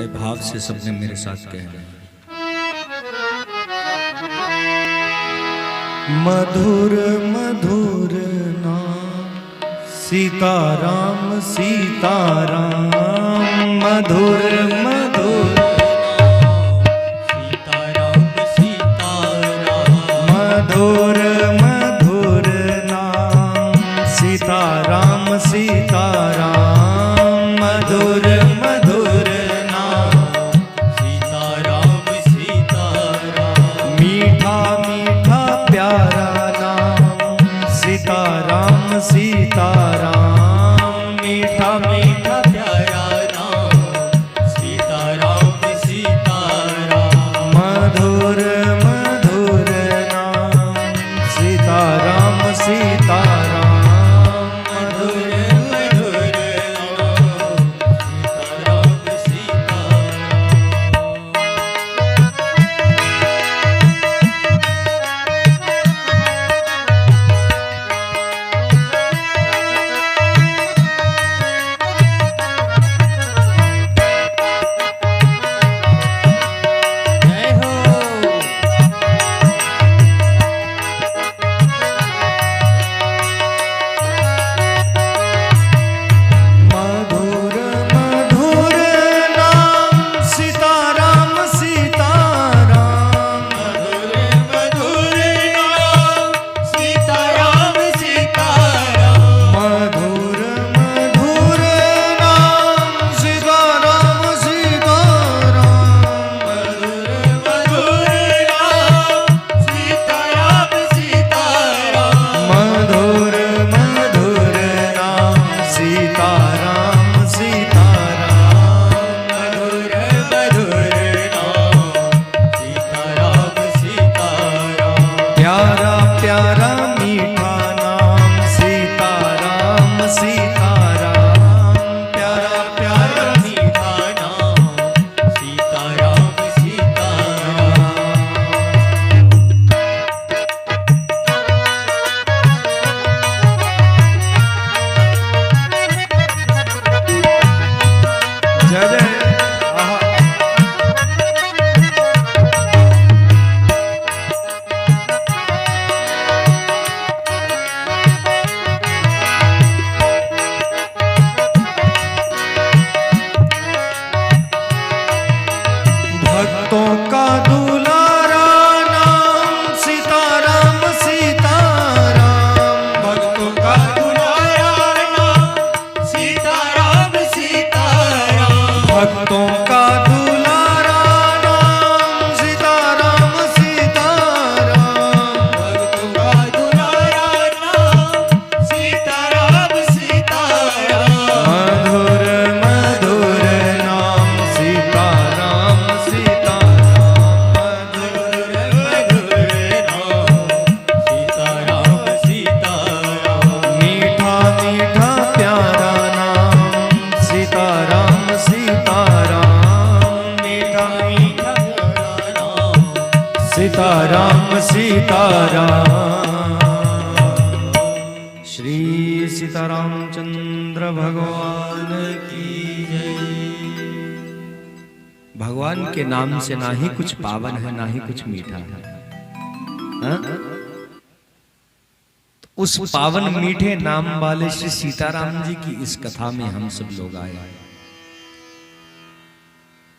बड़े भाव से सबने मेरे साथ कहना है। मधुर मधुर नाम सीताराम सीताराम, मधुर मधुर सीताराम सीताराम, मधुर मधुर नाम सीताराम सीताराम, मधुर मधुर नाम सीताराम सीताराम, मीठा मीठा प्यारा नाम सीताराम सीताराम, मीठा मीठा प्यारा नाम सीताराम सीताराम, मधुर मधुर नाम सीताराम सीताराम, मधुर मधुर नाम सीताराम सीताराम। सीताराम सीताराम। श्री सीतारामचंद्र भगवान की जय। भगवान के नाम से ना ही कुछ पावन है ना ही कुछ मीठा है, हा? उस पावन मीठे नाम वाले श्री सीताराम जी की इस कथा में हम सब लोग आए।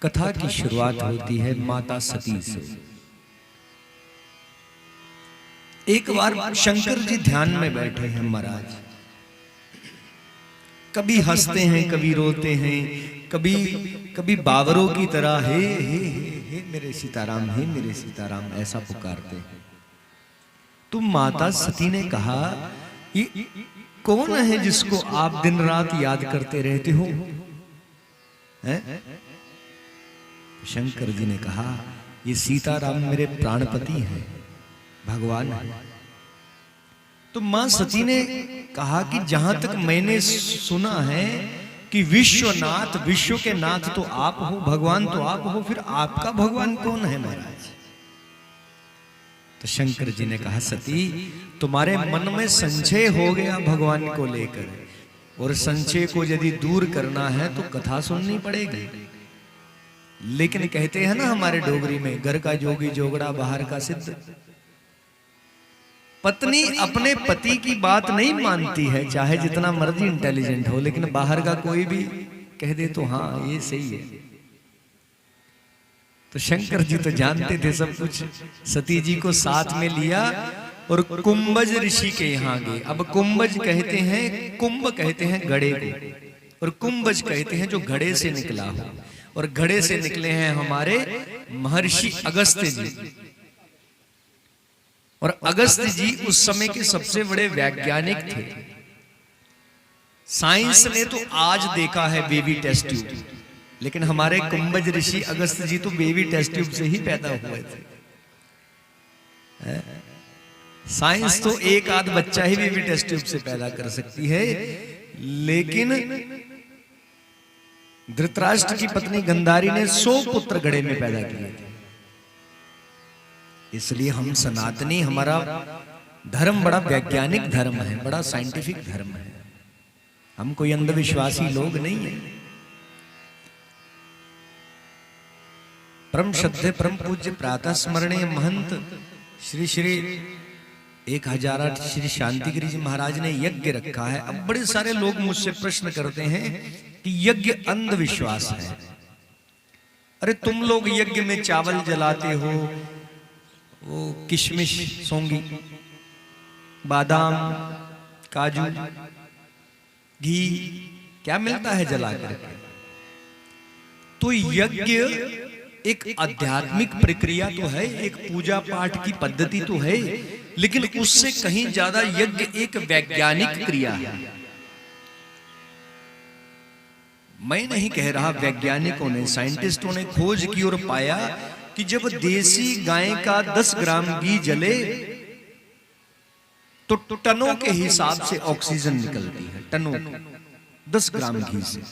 कथा की शुरुआत होती है माता सती से। एक बार शंकर जी ध्यान में बैठे हैं महाराज, कभी हंसते हैं कभी रोते हैं, कभी कभी बावरों की तरह हे हे हे मेरे सीताराम, हे मेरे सीताराम ऐसा पुकारते हैं। तो माता सती ने कहा ये कौन है जिसको आप दिन रात याद करते रहते हो? शंकर जी ने कहा ये सीताराम मेरे प्राणपति हैं, भगवान है। तो मां सती ने कहा कि जहां तक मैंने सुना है कि विश्वनाथ, विश्व के नाथ तो आप हो, भगवान तो आप हो, फिर आपका भगवान कौन है महाराज? तो शंकर जी ने कहा सती तुम्हारे मन में संशय हो गया भगवान को लेकर, और संशय को यदि दूर करना है तो कथा सुननी पड़ेगी। लेकिन कहते हैं ना हमारे डोगरी में, घर का जोगी जोगड़ा बाहर का सिद्ध। पत्नी अपने पति की बात नहीं मानती है, चाहे जितना मर्जी इंटेलिजेंट हो, लेकिन बाहर का कोई भी कह दे तो हाँ ये सही है। तो शंकर जी तो जानते थे सब कुछ। सती जी को साथ में लिया और कुंभज ऋषि के यहाँ गए। अब कुंभज कहते हैं, कुंभ कहते हैं घड़े को, और कुंभज कहते हैं जो घड़े से निकला हो। और घड़े से निकले हैं हमारे महर्षि अगस्त्य जी। और अगस्त्य जी उस समय के सबसे बड़े वैज्ञानिक थे। साइंस ने तो आज देखा है बेबी टेस्ट ट्यूब, लेकिन हमारे कुंभज ऋषि अगस्त्य जी तो बेबी टेस्ट ट्यूब से ही पैदा हुए थे। साइंस तो एक आध बच्चा ही बेबी टेस्ट ट्यूब से पैदा कर सकती है, लेकिन धृतराष्ट्र की पत्नी गांधारी ने 100 पुत्र घड़े में पैदा किए थे। इसलिए हम सनातनी, हमारा धर्म बड़ा वैज्ञानिक धर्म है, बड़ा साइंटिफिक धर्म है। हम कोई अंधविश्वासी लोग नहीं है। परम श्रद्धे परम पूज्य प्रातः स्मरणीय महंत श्री श्री 1008 श्री शांतिगिरी जी महाराज ने यज्ञ रखा है। अब बड़े सारे लोग मुझसे प्रश्न करते हैं कि यज्ञ अंधविश्वास है। अरे तुम लोग यज्ञ में चावल जलाते हो, वो किशमिश, सौंगी, बादाम, काजू, घी, क्या मिलता है जला करके? तो यज्ञ एक आध्यात्मिक प्रक्रिया तो है, एक पूजा पाठ की पद्धति तो है, लेकिन उससे कहीं ज्यादा यज्ञ एक वैज्ञानिक क्रिया है। मैं नहीं कह रहा, वैज्ञानिकों ने, साइंटिस्टों ने खोज की और पाया कि जब देसी गाय का 10 ग्राम घी जले तो टनों के हिसाब से ऑक्सीजन निकलती है। टनों, 10 ग्राम घी से।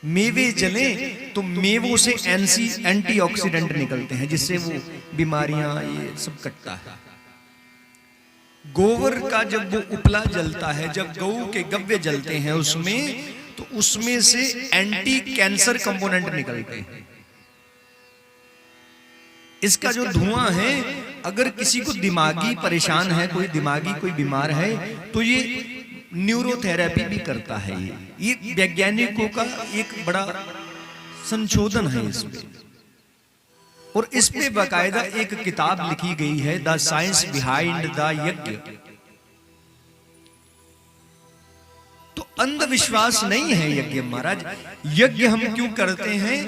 मेवे जले तो मेवों से एंटीऑक्सीडेंट निकलते हैं, जिससे वो बीमारियां ये सब कटता है। गोबर का जब वो उपला जलता है, जब गऊ के गव्य जलते हैं उसमें, तो उसमें से एंटी कैंसर कंपोनेंट निकलते हैं। इसका जो धुआं है, अगर किसी को दिमागी परेशान है, कोई दिमागी कोई बीमार है, तो ये न्यूरोथेरेपी भी करता है। ये वैज्ञानिकों का एक बड़ा संशोधन है इसमें। और इस पे बाकायदा एक किताब लिखी गई है, द साइंस बिहाइंड द यज्ञ। तो अंधविश्वास नहीं है यज्ञ महाराज। यज्ञ हम क्यों करते हैं?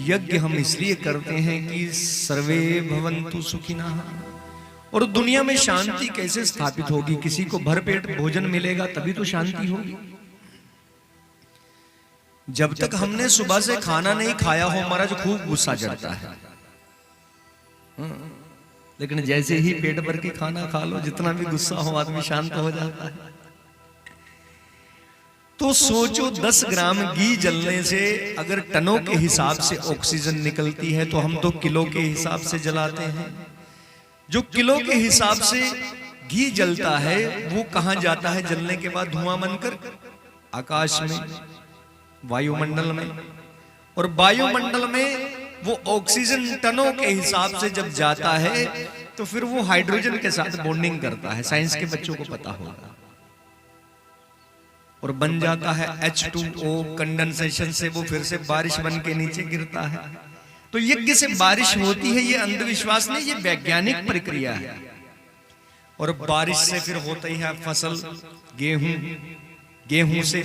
यज्ञ हम इसलिए करते हैं कि सर्वे भवन्तु सुखिनः। और दुनिया में शांति कैसे स्थापित होगी? किसी को भरपेट भोजन मिलेगा तभी तो शांति होगी। जब तक हमने सुबह से खाना नहीं खाया हो महाराज, खूब गुस्सा चढ़ता है। लेकिन जैसे ही पेट भर के खाना खा लो, जितना भी गुस्सा हो आदमी शांत हो जाता है। तो सोचो, 10 ग्राम घी जलने से अगर टनों के हिसाब से ऑक्सीजन निकलती है, तो हम तो किलो के हिसाब से जलाते हैं। जो किलो के हिसाब से घी जलता है, वो कहां जाता है जलने के बाद? धुआं बनकर आकाश में, वायुमंडल में। और वायुमंडल में वो ऑक्सीजन टनों के हिसाब से जब जाता है, तो फिर वो हाइड्रोजन के साथ बॉन्डिंग करता है। साइंस के बच्चों को पता होगा। और बन जाता है H2O। कंडेंसेशन से वो फिर से बारिश बन के नीचे गिरता है। तो यज्ञ से बारिश होती है, ये अंधविश्वास नहीं, ये वैज्ञानिक प्रक्रिया है। और बारिश से फिर होता ही है फसल, गेहूं, गेहूं से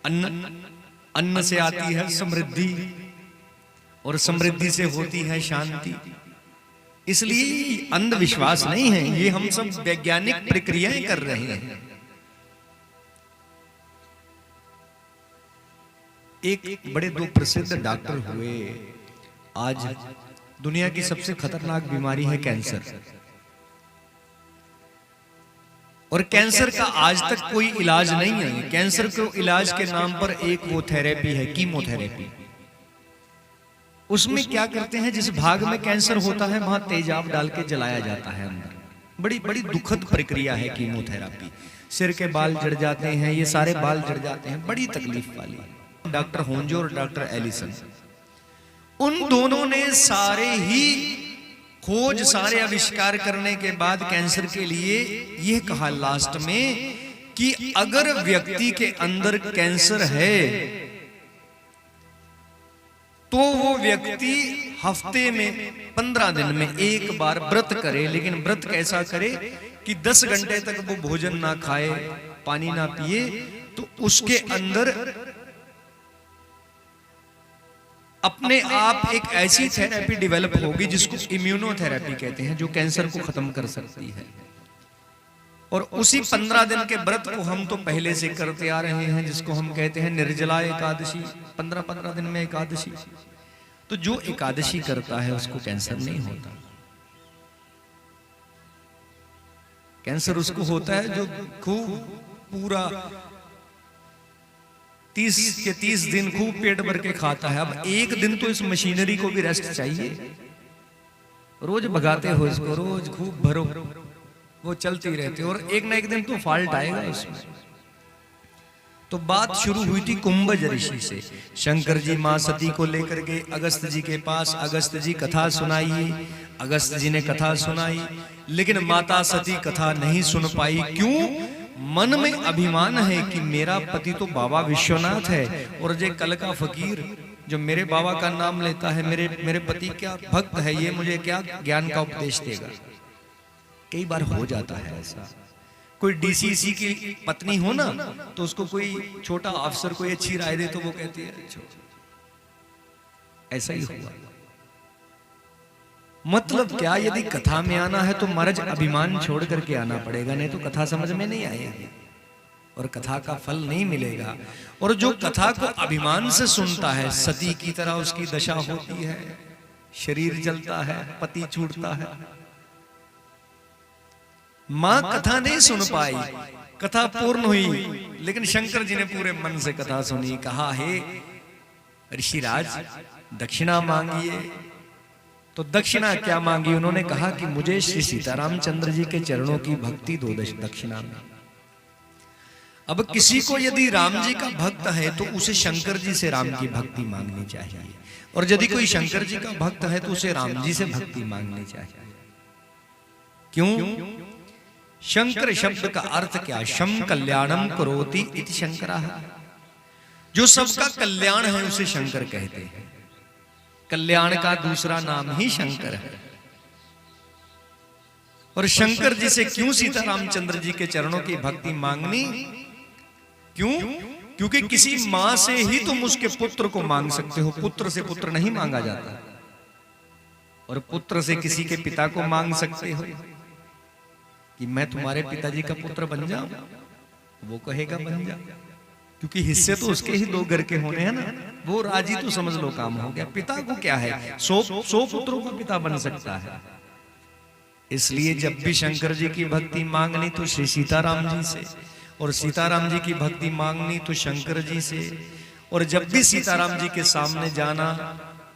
अन्न, अन्न से आती है समृद्धि, और समृद्धि से होती है शांति। इसलिए अंधविश्वास नहीं है, ये हम सब वैज्ञानिक प्रक्रियाएं कर रहे हैं। एक बड़े 2 प्रसिद्ध डॉक्टर हुए। आज दुनिया की सबसे खतरनाक बीमारी है कैंसर। और कैंसर का आज तक कोई इलाज नहीं है। कैंसर को इलाज के नाम पर एक वो थेरेपी है, कीमोथेरेपी। उसमें क्या करते हैं, जिस भाग में कैंसर होता है वहां तेजाब डाल के जलाया जाता है अंदर। बड़ी बड़ी दुखद प्रक्रिया है कीमोथेरेपी। सिर के बाल जड़ जाते हैं, ये सारे बाल जड़ जाते हैं, बड़ी तकलीफ वाली। डॉक्टर होंजो और डॉक्टर एलिसन उन दोनों ने सारे ही खोज, सारे आविष्कार करने के बाद कैंसर के लिए यह कहा लास्ट में कि अगर व्यक्ति के अंदर कैंसर है तो वो व्यक्ति हफ्ते में 15 दिन में एक बार व्रत करे। लेकिन व्रत कैसा करे कि 10 घंटे तक वो भोजन ना खाए, पानी ना पिए, तो उसके अंदर अपने आप एक ऐसी थेरेपी डेवलप होगी जिसको इम्यूनोथेरेपी कहते हैं, जो कैंसर को खत्म कर सकती है। और उसी 15 दिन के व्रत को हम तो पहले से करते आ रहे हैं, जिसको हम कहते हैं निर्जला एकादशी। 15-15 दिन में एकादशी। तो जो एकादशी करता है उसको कैंसर नहीं होता। कैंसर उसको होता है जो खूब पूरा 30 के 30 दिन खूब पेट भर के खाता है। अब एक दिन तो इस मशीनरी को भी रेस्ट चाहिए। रोज भगाते हो इसको, रोज खूब भरो, वो चलती रहती है और एक ना एक दिन तो फॉल्ट आएगा उसमें। तो बात शुरू हुई थी कुंभज ऋषि से। शंकर जी मां सती को लेकर गए अगस्त जी के पास। अगस्त जी कथा सुनाई, अगस्त जी ने कथा सुनाई, लेकिन माता सती कथा नहीं सुन पाई। क्यों? मन में अभिमान है कि मेरा पति तो बाबा विश्वनाथ है और जे कल का फकीर जो मेरे बाबा का नाम लेता है, मेरे पति क्या भक्त है, ये मुझे क्या ज्ञान का उपदेश देगा। कई बार हो जाता है ऐसा। कोई डीसीसी की पत्नी हो ना, तो उसको कोई छोटा अफसर कोई अच्छी राय दे तो वो कहती है ऐसा ही हुआ। मतलब क्या, यदि कथा में आना है तो महाराज अभिमान छोड़ करके आना पड़ेगा, नहीं तो कथा समझ में नहीं आएगी और कथा का फल नहीं मिलेगा। और जो कथा को अभिमान से सुनता है, सती की तरह उसकी दशा होती है, शरीर जलता है, पति छूटता है। मां कथा नहीं सुन पाई, कथा पूर्ण हुई, लेकिन शंकर जी ने पूरे मन से कथा सुनी। कहा, हे ऋषिराज दक्षिणा मांगिए। तो दक्षिणा क्या मांगी? उन्होंने कहा कि मुझे श्री सीतारामचंद्र जी के चरणों की भक्ति दो दक्षिणा में। अब किसी को यदि राम जी का भक्त है तो उसे शंकर जी से राम की भक्ति मांगनी चाहिए, और यदि कोई शंकर जी का भक्त है तो उसे राम जी से भक्ति मांगनी चाहिए। क्यों? शंकर शब्द का अर्थ क्या? शम कल्याणम करोति इति शंकरः। जो सबका कल्याण है उसे शंकर कहते हैं। कल्याण का दूसरा नाम ही शंकर है। और शंकर जी से क्यों सीता रामचंद्र जी के चरणों की भक्ति मांगनी? क्यों? क्योंकि किसी मां से ही तुम उसके पुत्र को मांग सकते हो, पुत्र से पुत्र नहीं मांगा जाता। और पुत्र से किसी के पिता को मांग सकते हो कि मैं तुम्हारे पिताजी का पुत्र बन जाऊं, वो कहेगा बन जा, क्योंकि हिस्से तो उसके ही 2 घर के होने हैं ना। वो राजी तो समझ लो काम हो गया। पिता को क्या है, 100 पुत्रों का पिता बन सकता है। इसलिए जब भी शंकर जी की भक्ति मांगनी तो श्री सीताराम जी से, और सीताराम जी की भक्ति मांगनी तो शंकर जी से। और जब भी सीताराम जी के सामने जाना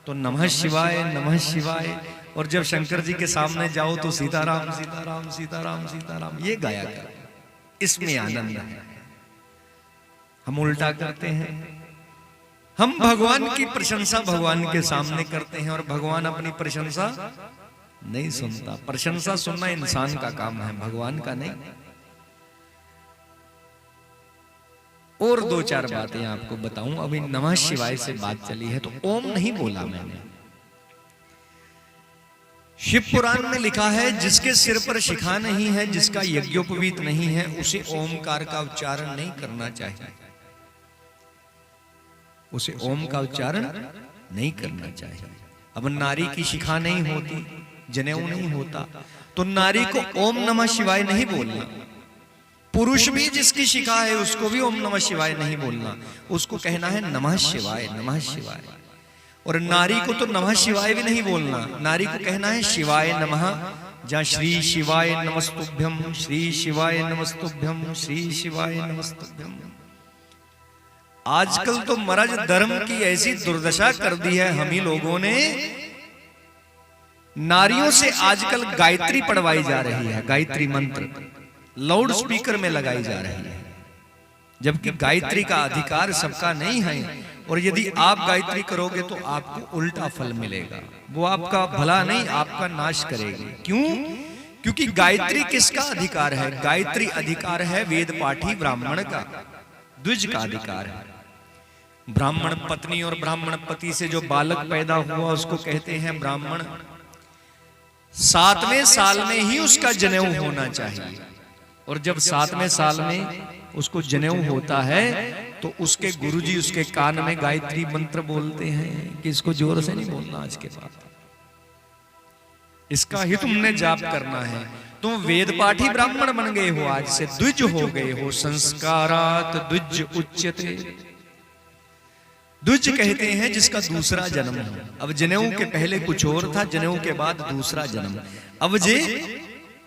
तो नमः शिवाय नमः शिवाय, और जब शंकर जी के सामने जाओ तो सीताराम सीताराम सीताराम सीताराम, ये गाया कर। इसमें आनंद है। हम उल्टा करते हैं, हम भगवान की प्रशंसा भगवान के सामने करते हैं और भगवान अपनी प्रशंसा नहीं सुनता। प्रशंसा सुनना इंसान का काम है, भगवान का नहीं। और 2-4 बातें आपको बताऊं। अभी नमः शिवाय से बात चली है तो ओम नहीं बोला मैंने। शिव पुराण में लिखा है, जिसके सिर पर शिखा नहीं है, जिसका यज्ञोपवीत नहीं है, उसे ओमकार का उच्चारण नहीं करना चाहिए। उसे ओम का उच्चारण नहीं करना चाहिए। अब नारी की शिखा नहीं होती, जनेऊ नहीं होता, तो नारी को ओम नमः शिवाय नहीं बोलना। पुरुष भी जिसकी शिखा है उसको भी ओम नमः शिवाय नहीं बोलना, उसको कहना है नमः शिवाय नमः शिवाय। और नारी को तो नमः शिवाय भी नहीं बोलना, नारी को कहना है शिवाय नमः। जहाँ श्री शिवाय नमस्तुभ्यम, श्री शिवाय नमस्तुभ्यम, श्री शिवाय नमस्तुभ्यम। आजकल तो महाराज धर्म की ऐसी दुर्दशा कर दी है हम ही लोगों ने, नारियों से आजकल गायत्री पढ़वाई जा रही है। गायत्री मंत्र लाउड स्पीकर में लगाई जा रही है। जबकि गायत्री का अधिकार सबका नहीं है। और यदि आप गायत्री करोगे तो आपको उल्टा फल मिलेगा, वो आपका भला नहीं आपका नाश करेगी। क्यों? क्योंकि गायत्री किसका अधिकार है? गायत्री अधिकार है वेद पाठी ब्राह्मण का, द्विज का अधिकार है। ब्राह्मण पत्नी और ब्राह्मण पति से जो बालक पैदा हुआ उसको कहते हैं ब्राह्मण। 7वें साल में ही उसका जनेऊ होना चाहिए, और जब 7वें साल में उसको जनेऊ होता है तो उसके गुरुजी उसके कान में गायत्री मंत्र बोलते हैं कि इसको जोर से नहीं बोलना आज के बाद, इसका ही तुमने जाप करना है। तुम वेद पाठी ब्राह्मण बन गए हो, आज से द्विज हो गए हो। संस्कारात द्विज उच्यते। द्विज कहते हैं जिसका दूसरा जन्म हो। अब जनेऊ के पहले कुछ और था, जनेऊ के बाद दूसरा जन्म। अब जे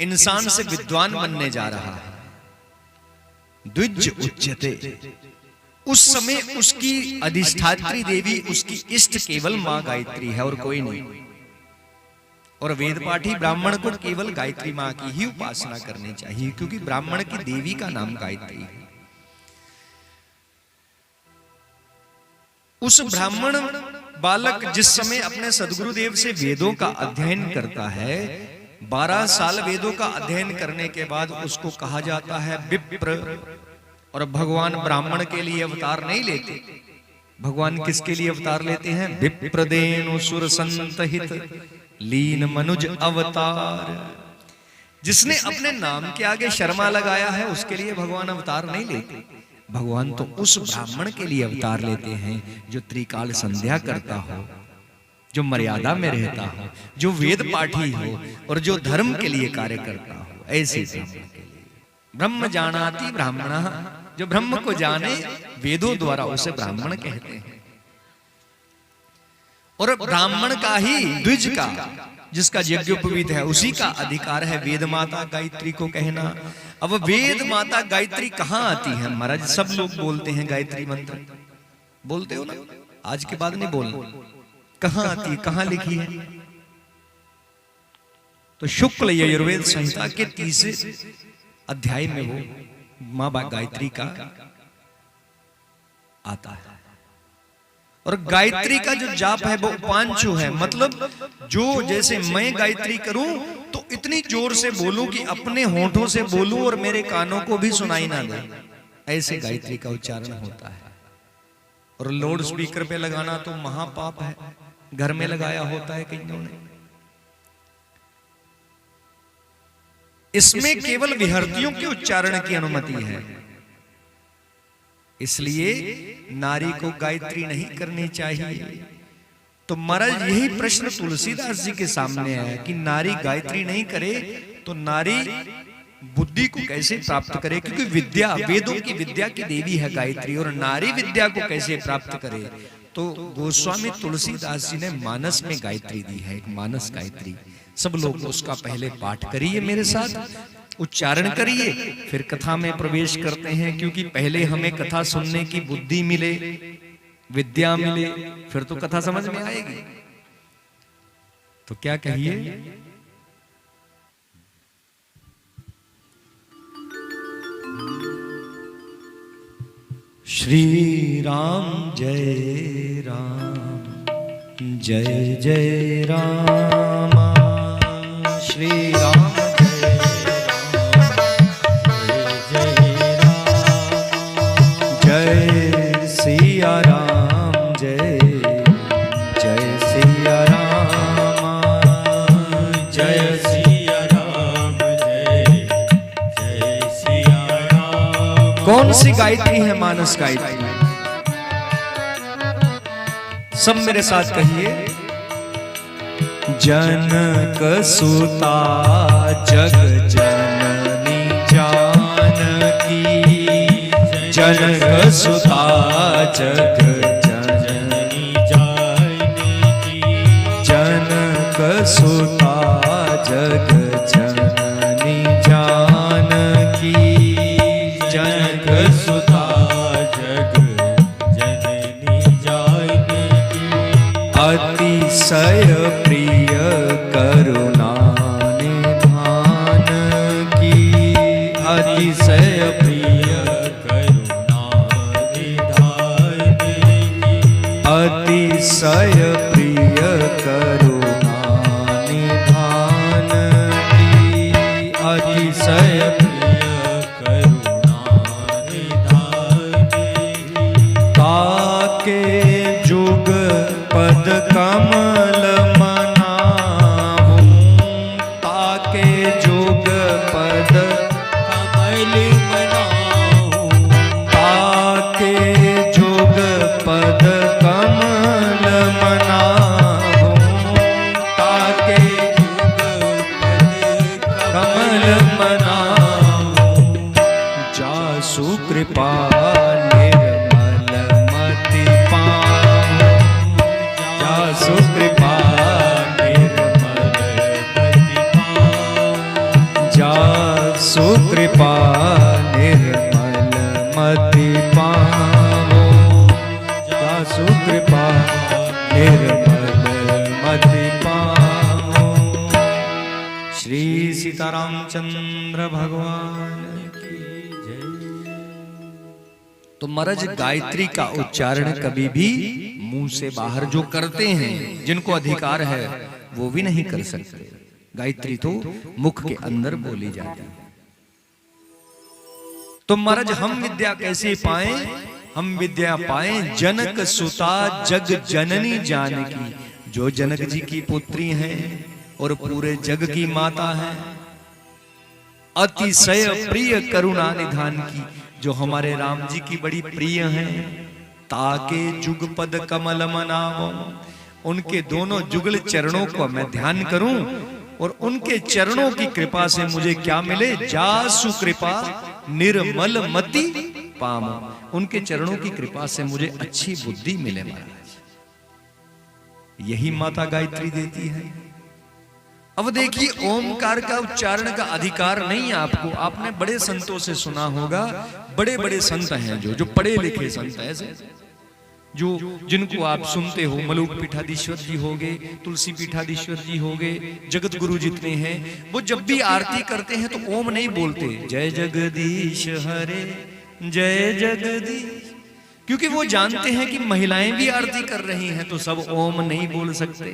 इंसान से विद्वान बनने जा रहा है, द्विज उच्यते। उस समय उसकी अधिष्ठात्री देवी, उसकी इष्ट केवल मां गायत्री है और कोई नहीं। और वेद पाठी ब्राह्मण को केवल गायत्री मां की ही उपासना करनी चाहिए, क्योंकि ब्राह्मण की देवी का नाम गायत्री है। उस ब्राह्मण बालक जिस समय अपने सदगुरुदेव से वेदों का अध्ययन करता है, 12 साल वेदों का अध्ययन करने के बाद उसको कहा जाता है विप्र। और भगवान ब्राह्मण के लिए अवतार नहीं लेते, भगवान किसके लिए अवतार लेते हैं? विप्रदेनु सुर संतहित लीन मनुज अवतार। जिसने अपने नाम के आगे शर्मा लगाया है उसके लिए भगवान अवतार नहीं लेते। भगवान तो उस ब्राह्मण के लिए अवतार लेते हैं जो त्रिकाल संध्या करता हो, जो मर्यादा में रहता हो, जो वेद पाठी हो और जो धर्म के लिए कार्य करता हो। ऐसे ब्राह्मण के लिए ब्रह्म जानाति ब्राह्मणः, जो ब्रह्म को जाने वेदों द्वारा उसे ब्राह्मण कहते हैं। और ब्राह्मण का ही, द्विज का, जिसका यज्ञोपवीत है, उसी का अधिकार है वेद माता गायत्री को कहना। अब वेद माता गायत्री कहां आती है महाराज? सब लोग बोलते हैं गायत्री मंत्र, बोलते हो ना? आज के बाद नहीं बोलना। कहां आती है, कहां लिखी है? तो शुक्ल यजुर्वेद संहिता के 30 अध्याय में वो मां गायत्री का आता है। और गायत्री का जो जाप है वो उपांशु है, मतलब जो जैसे मैं गायत्री करूं तो इतनी जोर से बोलूं कि अपने होठों से बोलूं और मेरे कानों को भी सुनाई ना दे, ऐसे गायत्री का उच्चारण होता है। और लाउड स्पीकर पे लगाना तो महापाप है, घर में लगाया होता है कईयों ने। इसमें केवल विहर्तियों के उच्चारण की अनुमति है, इसलिए नारी को गायत्री नहीं करनी चाहिए। तो महाराज यही प्रश्न तुलसीदास जी के सामने है कि नारी गायत्री नहीं करे तो नारी बुद्धि को कैसे प्राप्त करे? क्योंकि विद्या, वेदों की विद्या की देवी है गायत्री, और नारी विद्या को कैसे प्राप्त करे? तो गोस्वामी तुलसीदास जी ने मानस में गायत्री दी है, एक मानस गायत्री। सब लोग उसका पहले पाठ करिए, मेरे साथ उच्चारण करिए, फिर कथा में प्रवेश करते हैं। क्योंकि पहले हमें कथा सुनने की बुद्धि मिले, विद्या मिले, फिर तो कथा समझ में आएगी। तो क्या कहिए? श्री राम जय राम, जय जय राम। श्री राम सिया राम, जय जय सिया राम, जय सिया राम, जय जय सिया राम। कौन सी गायत्री है? मानस गायत्री। सब मेरे साथ कहिए। जनक सुता जग जननी जानकी, जनक सुता जग जननी जानकी, जनक सुता जग जननी जानकी, जनक सुता जग जननी जानकी। अतिशय प्रिय करुणा निधान की, अतिशय प्रिय करुणा अतिशय प्रिय करुणा निधान की, अतिशय प्रिय करुणा निधान की, ताके जुग पद कमल मनाऊं, ताके जुग पद कमल मनाऊं, ताके जुग पद कमल मनाऊं, ताके जुग पद कमल मनाऊं, जासु कृपा निर्मल मति पाऊं, जासु कृपा निर्मल मति पाऊं, जासु कृपा निर्मल मति पाऊं, जासु कृपा निर्मल मति पाऊं। श्री सीतारामचंद्र भगवान की जय। तो महाराज गायत्री का उच्चारण कभी भी मुंह से बाहर जो करते हैं, जिनको अधिकार है वो भी नहीं कर सकते। गायत्री तो मुख के अंदर बोली जाती है। तो महाराज हम विद्या कैसे पाएं? हम विद्या पाएं जनक सुता जग जननी जानकी, जो जनक जी की पुत्री हैं और पूरे जग की माता है। अतिशय प्रिय करुणा निधान की, जो हमारे राम जी की बड़ी प्रिय हैं। ताके जुग पद कमल मनाओ, उनके दोनों जुगल चरणों को मैं ध्यान करूं और उनके चरणों की कृपा से मुझे क्या मिले? जासु कृपा निर्मल मति पामो, उनके चरणों की कृपा से मुझे अच्छी बुद्धि मिले महाराज। यही माता गायत्री देती है। अब देखिए, ओमकार का उच्चारण का अधिकार नहीं आपको। आपने बड़े संतों से सुना होगा, बड़े बड़े संत हैं जो पढ़े लिखे संत हैं, जो जिनको आप सुनते हो, मलूक पीठाधीश्वर जी हो गए, तुलसी पीठाधीश्वर जी हो गए, जगत गुरु जितने हैं, वो जब भी आरती करते हैं तो ओम नहीं बोलते, जय जगदीश हरे जय जगदीश, क्योंकि वो जानते हैं कि महिलाएं भी आरती कर रही हैं तो सब ओम नहीं बोल सकते,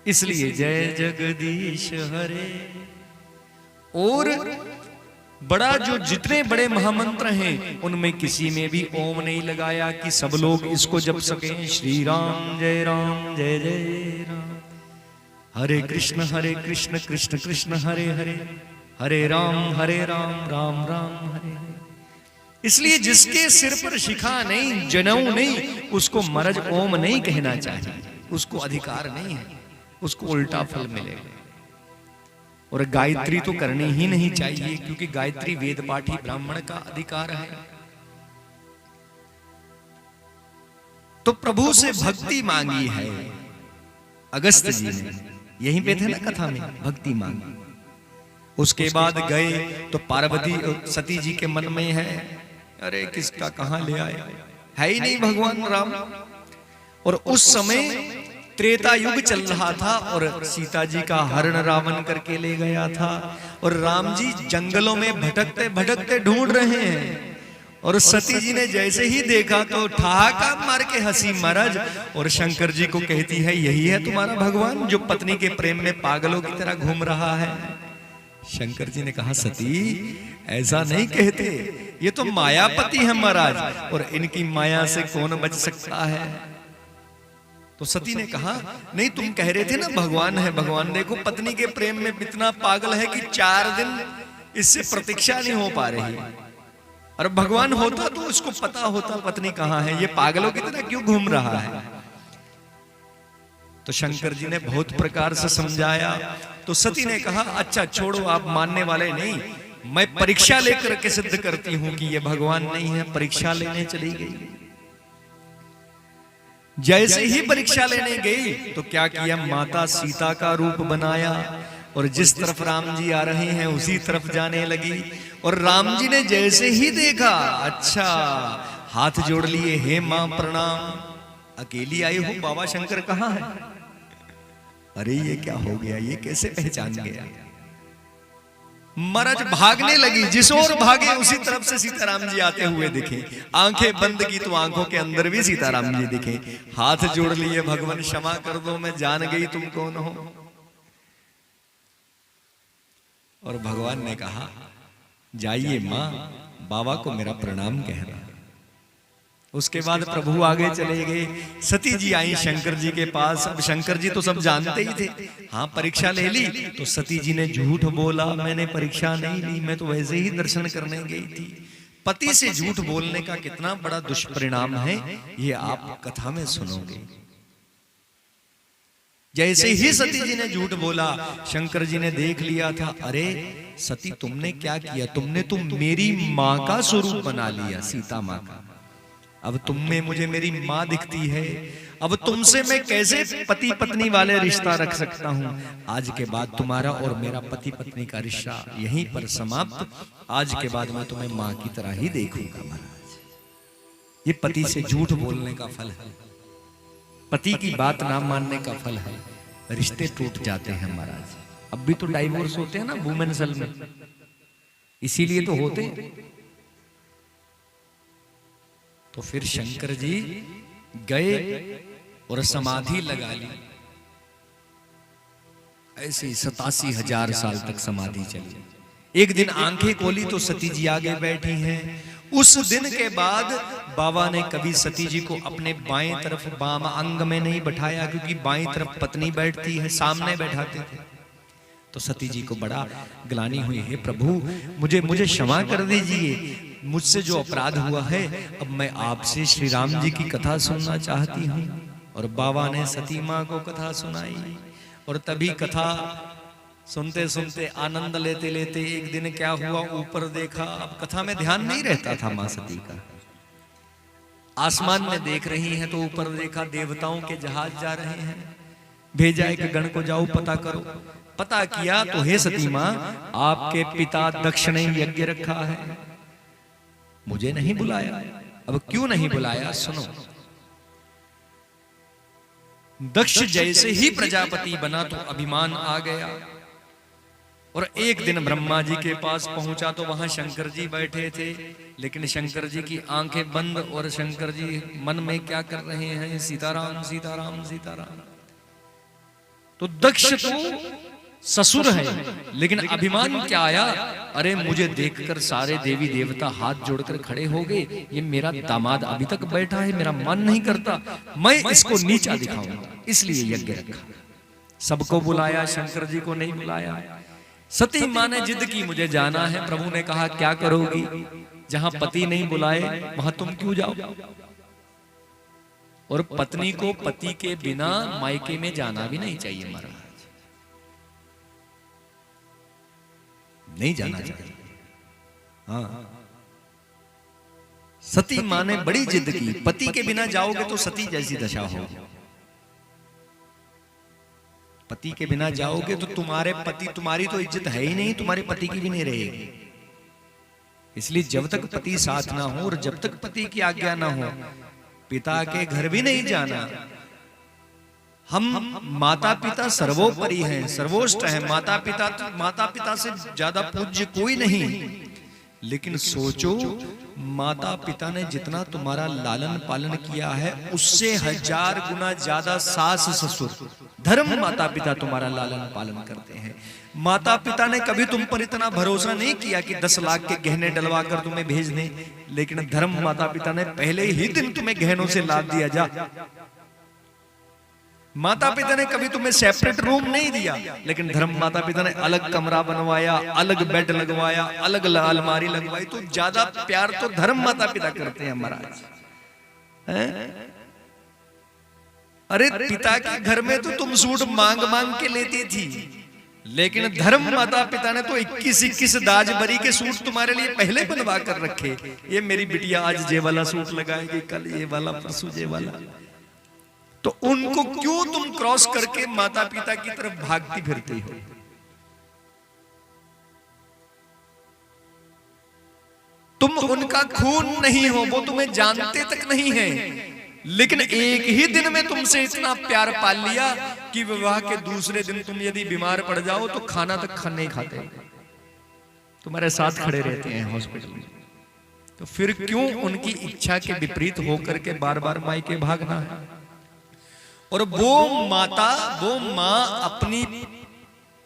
इसलिए जय जगदीश हरे। और बड़ा जो जितने बड़े महामंत्र हैं उनमें किसी में भी ओम नहीं लगाया कि सब लोग इसको जप सकें। श्री राम जय जय राम, हरे कृष्ण कृष्ण कृष्ण हरे हरे, हरे राम राम राम हरे हरे। इसलिए जिसके सिर पर शिखा नहीं, जनेऊ नहीं, उसको मरज ओम नहीं कहना चाहिए, उसको अधिकार नहीं है, उसको उल्टा फल मिलेगा। और गायत्री तो करनी ही नहीं चाहिए, क्योंकि गायत्री वेद पाठी ब्राह्मण का अधिकार है। तो प्रभु से भक्ति मांगी है अगस्त जी ने, यहीं पे थे ना कथा में, भक्ति मांगी। उसके बाद गए तो पार्वती सती जी के मन में है, अरे किसका कहां ले आए, है ही नहीं भगवान राम। और उस समय त्रेता युग चल रहा था और सीता जी का हरण रावण करके ले गया था, और राम जी जंगलों में भटकते भटकते ढूंढ रहे हैं। और सती जी ने जैसे ही देखा तो ठहाका मार के हंसी महाराज, और शंकर जी को कहती है, यही है तुम्हारा भगवान जो पत्नी के प्रेम में पागलों की तरह घूम रहा है। शंकर जी ने कहा, सती ऐसा नहीं कहते, ये तो मायापति है महाराज, और इनकी माया से कौन बच सकता है। तो सती ने कहा, नहीं तुम कह रहे थे ना भगवान है, भगवान देखो पत्नी के प्रेम में इतना पागल है कि 4 दिन इससे प्रतीक्षा नहीं हो पा रही। और भगवान होता तो उसको पता होता पत्नी कहाँ है, ये पागलों की तरह क्यों घूम रहा है। तो शंकर जी ने बहुत प्रकार से समझाया। तो सती ने कहा, अच्छा छोड़ो, आप मानने वाले नहीं, मैं परीक्षा लेकर के सिद्ध करती हूं कि ये भगवान नहीं है। परीक्षा लेने चली गई। जैसे ही परीक्षा लेने गई तो क्या किया, माता सीता का रूप बनाया और जिस तरफ राम जी आ रहे हैं उसी तरफ जाने लगी। और राम जी ने जैसे ही देखा, अच्छा हाथ जोड़ लिए, हे मां प्रणाम, अकेली आई हो, बाबा शंकर कहाँ है। अरे ये क्या हो गया, ये कैसे पहचान गया। महाराज भागने लगी, जिस ओर भागे उसी तरफ से सीताराम जी आते हुए दिखे। आंखें बंद की तो आंखों के अंदर भी सीताराम जी दिखे। हाथ जोड़ लिए, भगवान क्षमा कर दो, मैं जान गई तुम कौन हो। और भगवान ने कहा, जाइए मां, बाबा को मेरा प्रणाम कहना। उसके बाद प्रभु आगे चले गए। सती जी आई शंकर जी के पास। अब शंकर जी तो सब जानते ही थे। हाँ, परीक्षा ले ली तो सती जी ने झूठ बोला, मैंने परीक्षा नहीं ली, मैं तो वैसे ही दर्शन करने गई थी। पति से झूठ बोलने का कितना बड़ा दुष्परिणाम है, ये आप कथा में सुनोगे। जैसे ही सती जी ने झूठ बोला, शंकर जी ने देख लिया था, अरे सती तुमने क्या किया, तुमने तो मेरी माँ का स्वरूप बना लिया, सीता माँ का। अब तुम में मुझे मेरी माँ दिखती है, अब तुमसे मैं कैसे पति पत्नी वाले रिश्ता रख सकता हूँ। आज के बाद तुम्हारा और मेरा पति पत्नी का रिश्ता यहीं पर समाप्त। आज के बाद मैं तुम्हें माँ की तरह ही देखूंगा महाराज। ये पति से झूठ बोलने का फल है, पति की बात ना मानने का फल है। रिश्ते टूट जाते हैं महाराज। अब भी तो डाइवोर्स होते हैं ना वुमेन सेल में, इसीलिए तो होते हैं। तो फिर शंकर जी गए और समाधि लगा ली। ऐसे 87,000 साल तक समाधि चली। एक दिन आंखें खोली तो सती जी आगे बैठी हैं। उस दिन के बाद बाबा ने कभी सती जी को अपने बाएं तरफ बाम अंग में नहीं बैठाया, क्योंकि बाएं तरफ पत्नी बैठती है, सामने बैठाते थे। तो सती जी को बड़ा ग्लानि हुई, हे प्रभु मुझे क्षमा कर दीजिए, मुझसे जो अपराध हुआ है, अब मैं आपसे श्री राम जी की कथा सुनना चाहती हूँ। और बाबा ने सती माँ को कथा सुनाई। और तभी कथा सुनते सुनते आनंद लेते लेते एक दिन क्या हुआ, ऊपर देखा। अब कथा में ध्यान नहीं रहता था माँ सती का। आसमान में देख रही हैं तो ऊपर देखा देवताओं के जहाज जा रहे हैं। भेजा एक गण को, जाओ पता करो। पता किया तो हे सती माँ, आपके पिता दक्ष ने यज्ञ रखा है, मुझे नहीं बुलाया। अब क्यों नहीं बुलाया सुनो। दक्ष जैसे ही प्रजापति बना तो अभिमान आ गया। और एक दिन ब्रह्मा जी के पास पहुंचा तो वहां शंकर जी बैठे थे। लेकिन शंकर जी की आंखें बंद और शंकर जी मन में क्या कर रहे हैं, सीताराम सीताराम सीताराम। तो दक्ष तो ससुर है, लेकिन अभिमान क्या आया, अरे मुझे देखकर सारे देवी देवता हाथ जोड़कर खड़े हो गए, ये मेरा दामाद अभी तक बैठा है, मेरा मन नहीं करता, मैं इसको नीचा दिखाऊंगा, इसलिए यज्ञ रखा। सबको बुलाया, शंकर जी को नहीं बुलाया। सती माँ ने जिद की, मुझे जाना है। प्रभु ने कहा क्या करोगी, जहां पति नहीं बुलाए वहां तुम क्यों जाओ। और पत्नी को पति के बिना मायके में जाना भी नहीं चाहिए महाराज, नहीं जाना चाहिए। हाँ, सती माँ ने बड़ी जिद की, पति के बिना जाओगे तो सती जैसी दशा हो। पति के बिना जाओगे तो तुम्हारे पति, तुम्हारी तो इज्जत है ही नहीं, तुम्हारे पति की भी नहीं रहेगी। इसलिए जब तक पति साथ ना हो और जब तक पति की आज्ञा ना हो, पिता के घर भी नहीं जाना। हम माता पिता सर्वोपरि हैं, सर्वोच्च हैं। माता पिता से ज्यादा पूज्य कोई नहीं। लेकिन सोचो, माता पिता ने जितना तुम्हारा लालन पालन किया है, उससे 1000 गुना ज्यादा सास ससुर धर्म माता पिता तुम्हारा लालन पालन करते हैं। माता पिता ने कभी तुम पर इतना भरोसा नहीं किया कि 10 लाख के गहने डलवा कर तुम्हें भेज दें, लेकिन धर्म माता पिता ने पहले ही दिन तुम्हें गहनों से लाद दिया। जा, माता पिता ने कभी तुम्हें सेपरेट रूम नहीं दिया, लेकिन धर्म माता पिता ने अलग कमरा बनवाया, अलग बेड लगवाया, अलग अलमारी लगवाई। तो ज्यादा प्यार तो धर्म माता पिता करते हैं महाराज। अरे पिता के घर में तो तुम सूट मांग मांग के लेती थी, लेकिन धर्म माता पिता ने तो 21-21 दाज बरी के सूट तुम्हारे लिए पहले बनवा कर रखे। ये मेरी बिटिया आज ये वाला सूट लगाएगी, कल ये वाला, परसों ये वाला। तो उनको क्यों तुम क्रॉस करके माता पिता की तरफ भागती फिरती हो। तुम उनका खून नहीं हो, वो तुम्हें जानते तक नहीं है, लेकिन एक ही दिन में तुमसे इतना प्यार पाल लिया कि विवाह के दूसरे दिन तुम यदि बीमार पड़ जाओ तो खाना तक नहीं खाते। तुम्हारे साथ खड़े रहते हैं हॉस्पिटल में, तो फिर क्यों उनकी इच्छा के विपरीत होकर के बार बार मायके भागना है? और वो माँ अपनी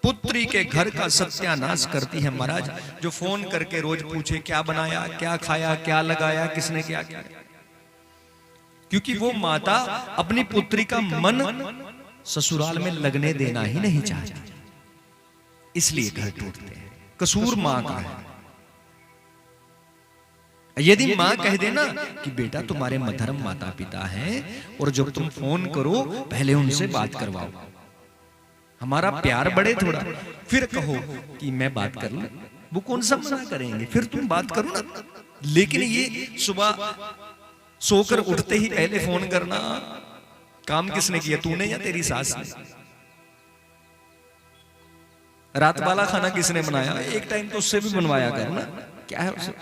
पुत्री के घर का सत्यानाश करती है महाराज, जो फोन करके रोज पूछे क्या बनाया, क्या खाया, क्या लगाया, किसने क्या किया। क्योंकि वो माता अपनी पुत्री का मन ससुराल में लगने देना ही नहीं चाहती, इसलिए घर टूटते हैं। कसूर मां का है। यदि मां कह देना कि बेटा तुम्हारे मधर्म माता पिता हैं और जब तुम फोन करो पहले उनसे बात करवाओ, हमारा प्यार बढ़े थोड़ा, फिर कहो कि मैं बात कर लूं, वो कौन सा मना करेंगे, फिर तुम बात करो ना। लेकिन ये सुबह सोकर उठते ही पहले फोन करना, काम किसने किया, तूने या तेरी सास ने? रात वाला खाना किसने बनाया? एक टाइम तो उससे भी बनवाया कर ना, क्या है उसे?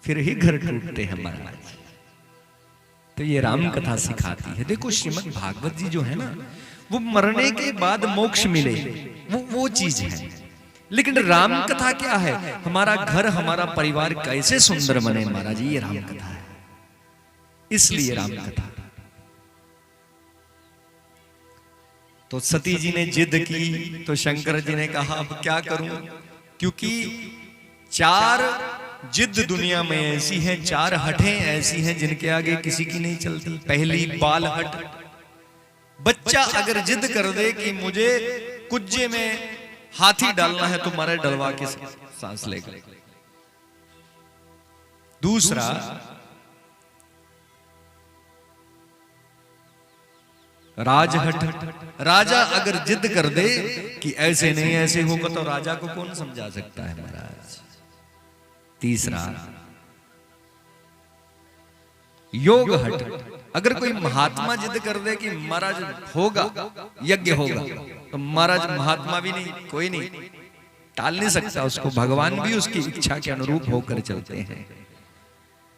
फिर ही घर टूटते हैं महाराज। तो ये राम कथा सिखाती है। देखो श्रीमद् भागवत जी जो है ना, वो मरने के बाद मोक्ष मिले वो चीज है, लेकिन राम कथा क्या है? हमारा घर, हमारा परिवार कैसे सुंदर बने महाराज, ये राम कथा है। इसलिए राम कथा। तो सती जी ने जिद की तो शंकर जी ने कहा अब क्या करूं, क्योंकि 4 जिद दुनिया में ऐसी हैं, 4 हटें ऐसी हैं जिनके आगे किसी की नहीं चलती। पहली बाल हट, बच्चा अगर जिद कर दे कि मुझे कुज्जे में हाथी डालना है तो मारे डलवा के सांस लेगा। दूसरा राजहट, राजा अगर जिद कर दे कि ऐसे नहीं ऐसे होगा तो राजा को कौन समझा सकता है महाराज। तीसरा योग हट, अगर कोई महात्मा जिद कर दे कि महाराज होगा, यज्ञ होगा, तो महाराज महात्मा भी नहीं, कोई नहीं टाल नहीं सकता उसको, भगवान भी उसकी इच्छा के अनुरूप होकर चलते हैं।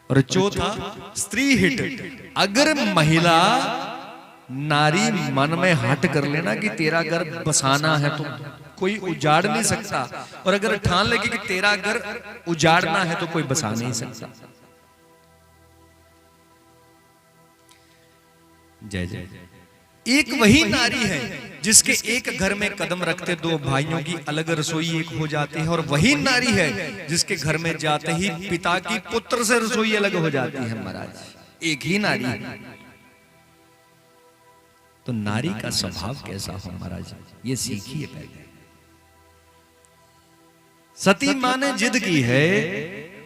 और चौथा स्त्री हिट, अगर महिला नारी मन में हट कर लेना कि तेरा घर बसाना है तो कोई उजाड़ नहीं सकता, और अगर ठान लगे कि तेरा घर उजाड़ना है तो कोई बसा नहीं सकता। जय जय। एक वही नारी है जिसके एक घर में कदम रखते 2 भाइयों की अलग रसोई एक हो जाती है, और वही नारी है जिसके घर में जाते ही पिता की पुत्र से रसोई अलग हो जाती है महाराज। एक ही नारी है। तो नारी का स्वभाव कैसा हो महाराज, ये सीखिए पहले। सती मां ने जिद की है,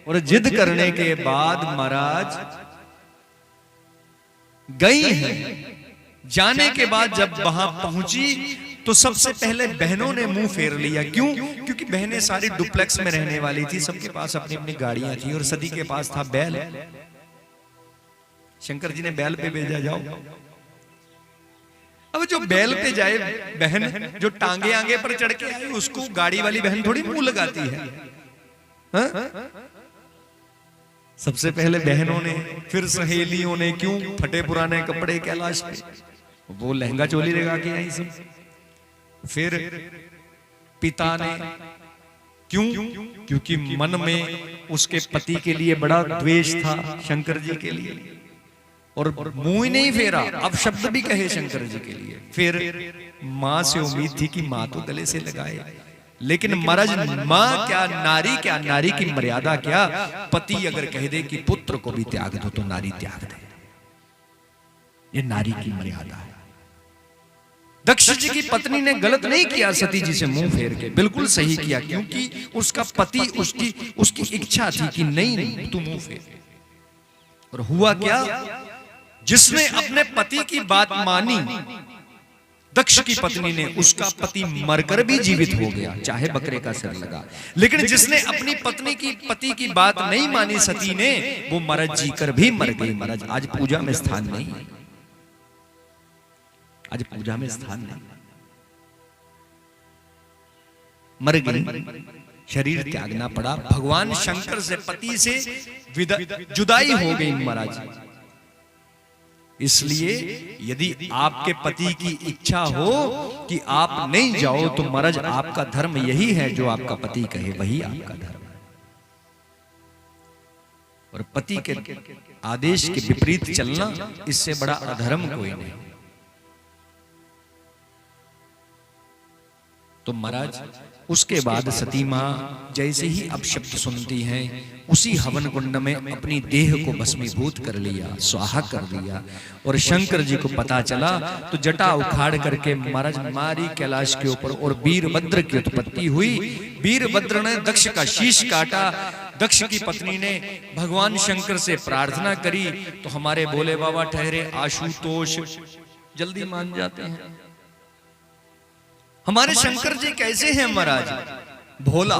और जिद करने के बाद महाराज गई है। जाने के बाद जब वहां पहुंची तो सबसे पहले बहनों ने मुंह फेर लिया। क्यों? क्योंकि बहनें सारी डुप्लेक्स में रहने वाली थी, सबके पास अपनी अपनी गाड़ियां थी, और सती के पास था बैल। शंकर जी ने बैल पे भेजा, जाओ। अब जो बैल पे जाए बहन, जो टांगे आगे पर चढ़ के आई, उसको गाड़ी वाली बहन थोड़ी मुंह लगाती है। हा? सबसे पहले बहनों ने, फिर सहेलियों ने, क्यों फटे पुराने कपड़े कैलाश पे, वो लहंगा चोली लगा के आई सब। फिर पिता ने, क्यों? क्योंकि मन में उसके पति के लिए बड़ा द्वेष था, शंकर जी के लिए, और मुंह ही नहीं फेरा, अब शब्द भी कहे शंकर जी के लिए। फिर मां से उम्मीद थी कि मां तो गले से लगाए, लेकिन महाराज मां क्या, नारी की मर्यादा क्या। पति अगर कह दे कि पुत्र को भी त्याग दो तो नारी त्याग दे, ये नारी की मर्यादा है। दक्ष जी की पत्नी ने गलत नहीं किया सती जी से मुंह फेर के, बिल्कुल सही किया, क्योंकि उसका पति, उसकी इच्छा थी कि नहीं तू मुंह फेर। और हुआ क्या, जिसने अपने पति की बात मानी दक्ष की पत्नी ने, उसका पति मरकर भी जीवित हो गया, चाहे बकरे का सिर लगा। लेकिन जिसने अपनी पति की बात नहीं मानी सती ने, वो महाराज जीकर भी मर गई। महाराज आज पूजा में स्थान नहीं, आज पूजा में स्थान नहीं, मर गई, शरीर त्यागना पड़ा। भगवान शंकर से, पति से जुदाई हो गई महाराज। इसलिए यदि आपके पति की इच्छा हो कि आप नहीं जाओ तो महाराज आपका धर्म यही है, जो आपका पति कहे वही आपका धर्म है। और पति के आदेश के विपरीत चलना, इससे बड़ा अधर्म कोई नहीं। तो महाराज उसके बाद सती मां जैसे ही अपशब्द सुनती हैं, उसी हवन कुंड में अपनी देह को भस्मीभूत कर लिया, स्वाहा कर दिया। और शंकर जी को पता चला तो जटा उखाड़ करके महाराज मारी कैलाश के ऊपर, और वीरभद्र की उत्पत्ति हुई। वीरभद्र ने दक्ष का शीश काटा। दक्ष की पत्नी ने भगवान शंकर से प्रार्थना करी तो हमारे भोले बाबा ठहरे आशुतोष जल्दी मान जाते हैं। हमारे शंकर जी कैसे हैं महाराज? भोला,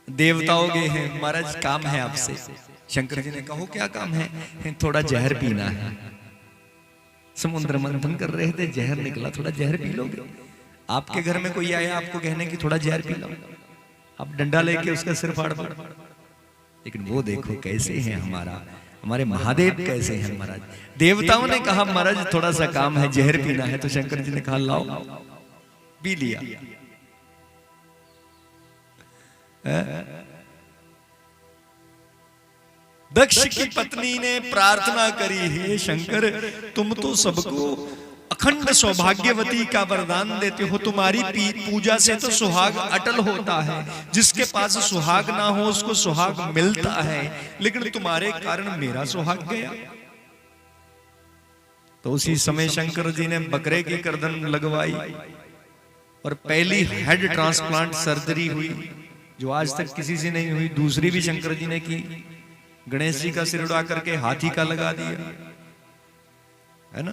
देवताओं के हैं। महाराज काम है आपसे। शंकर जी ने कहो क्या काम है? थोड़ा जहर पीना है। समुद्र मंथन कर रहे थे, जहर निकला, थोड़ा जहर पी लोगे? आपके घर में कोई आया आपको कहने की थोड़ा जहर पी लो, आप डंडा लेके उसका सिर फाड़ फाड़। लेकिन वो देखो कैसे हैं हमारे महादेव कैसे हैं महाराज। देवताओं ने कहा महाराज थोड़ा सा काम है, जहर पीना है, तो शंकर जी ने कहा लाओ, पी लिया। दक्ष की पत्नी ने प्रार्थना करी, हे शंकर तुम तो सबको अखंड सौभाग्यवती का वरदान देते हो, तुम्हारी पूजा से तो सुहाग अटल होता है, जिसके पास सुहाग ना हो उसको सुहाग मिलता है, लेकिन तुम्हारे कारण मेरा सुहाग गया। तो उसी समय शंकर जी ने बकरे की गर्दन लगवाई और पहली हेड ट्रांसप्लांट सर्जरी हुई, जो आज तक किसी से नहीं हुई। दूसरी भी शंकर जी ने की, गणेश जी का सिर उड़ा करके हाथी का लगा दिया, है ना।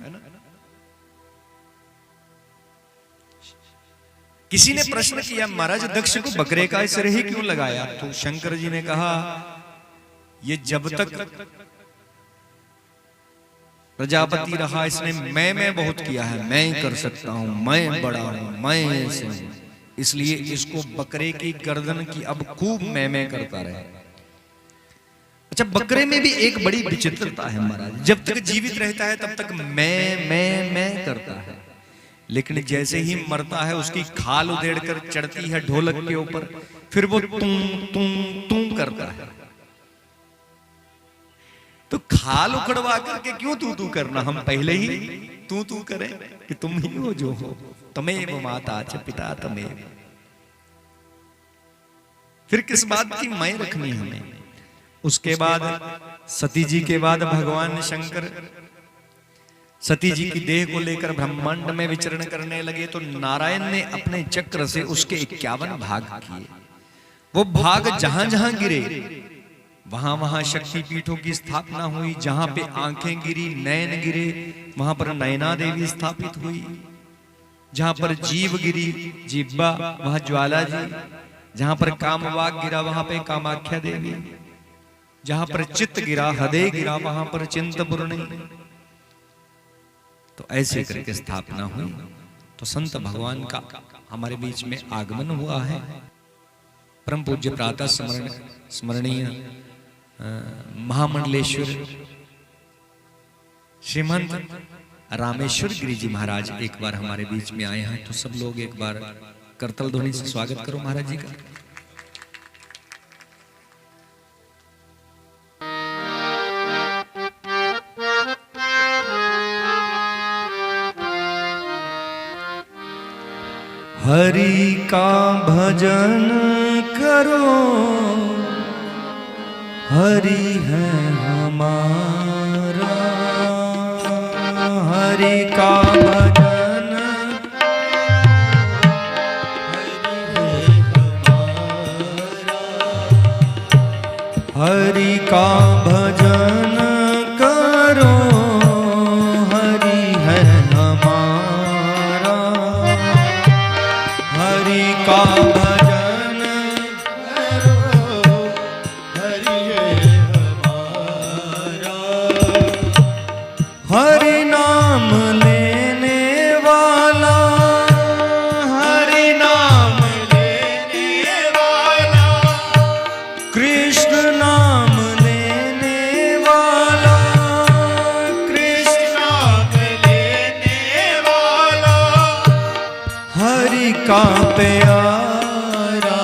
किसी ने प्रश्न किया महाराज दक्ष को बकरे का सिर ही क्यों लगाया? तो शंकर जी ने कहा ये जब तक प्रजापति रहा इसने मैं बहुत किया है, मैं ही कर सकता हूं, मैं बड़ा हूं, मैं ऐसे हूं, इसलिए इसको बकरे की गर्दन की अब खूब मैं करता रहे। अच्छा, बकरे में भी एक बड़ी विचित्रता है महाराज, जब तक जीवित रहता है तब तक मैं करता है, लेकिन जैसे ही मरता है उसकी खाल उधेड़ कर चढ़ती है ढोलक के ऊपर, फिर वो तू करता है। तो खाल उखड़वा करके क्यों तू करना, हम पहले ही तू करें कि तुम ही हो जो हो, तमेव माता च पिता तमेव। फिर किस बात की मैं रखनी हमें। उसके बाद सती जी के बाद भगवान शंकर सती जी की देह को लेकर ब्रह्मांड में विचरण करने लगे, तो नारायण ने अपने चक्र से उसके 51 भाग किए। वो भाग जहां जहां गिरे वहां वहां शक्ति पीठों की स्थापना हुई। जहां पे आंखें गिरी, नयन गिरे, वहां पर नयना देवी स्थापित हुई। जहां पर जीव गिरी, जिब्बा, वहां ज्वाला जी। जहां पर कामवाग गिरा, वहां पे कामाख्या देवी। जहां पर चित्त गिरा, हृदय गिरा, वहां पर चिंतपूर्णी। तो ऐसे करके स्थापना हुई। तो संत भगवान का हमारे बीच में आगमन हुआ है। परम पूज्य प्रातः स्मरणीय महामंडलेश्वर श्रीमंत रामेश्वर गिरी जी महाराज एक बार हमारे बीच में आए हैं। तो सब लोग एक बार करतल ध्वनि से स्वागत करो महाराज जी का। हरि का भजन करो, हरि है हमारा, हरि का भजन, हरि का भजन करो, हरि है हमारा, हरि का भजन करो, हरि है हमारा। हरि नाम लेने वाला, हरि नाम लेने वाला, कृष्ण नाम लेने वाला, कृष्ण का प्यारा,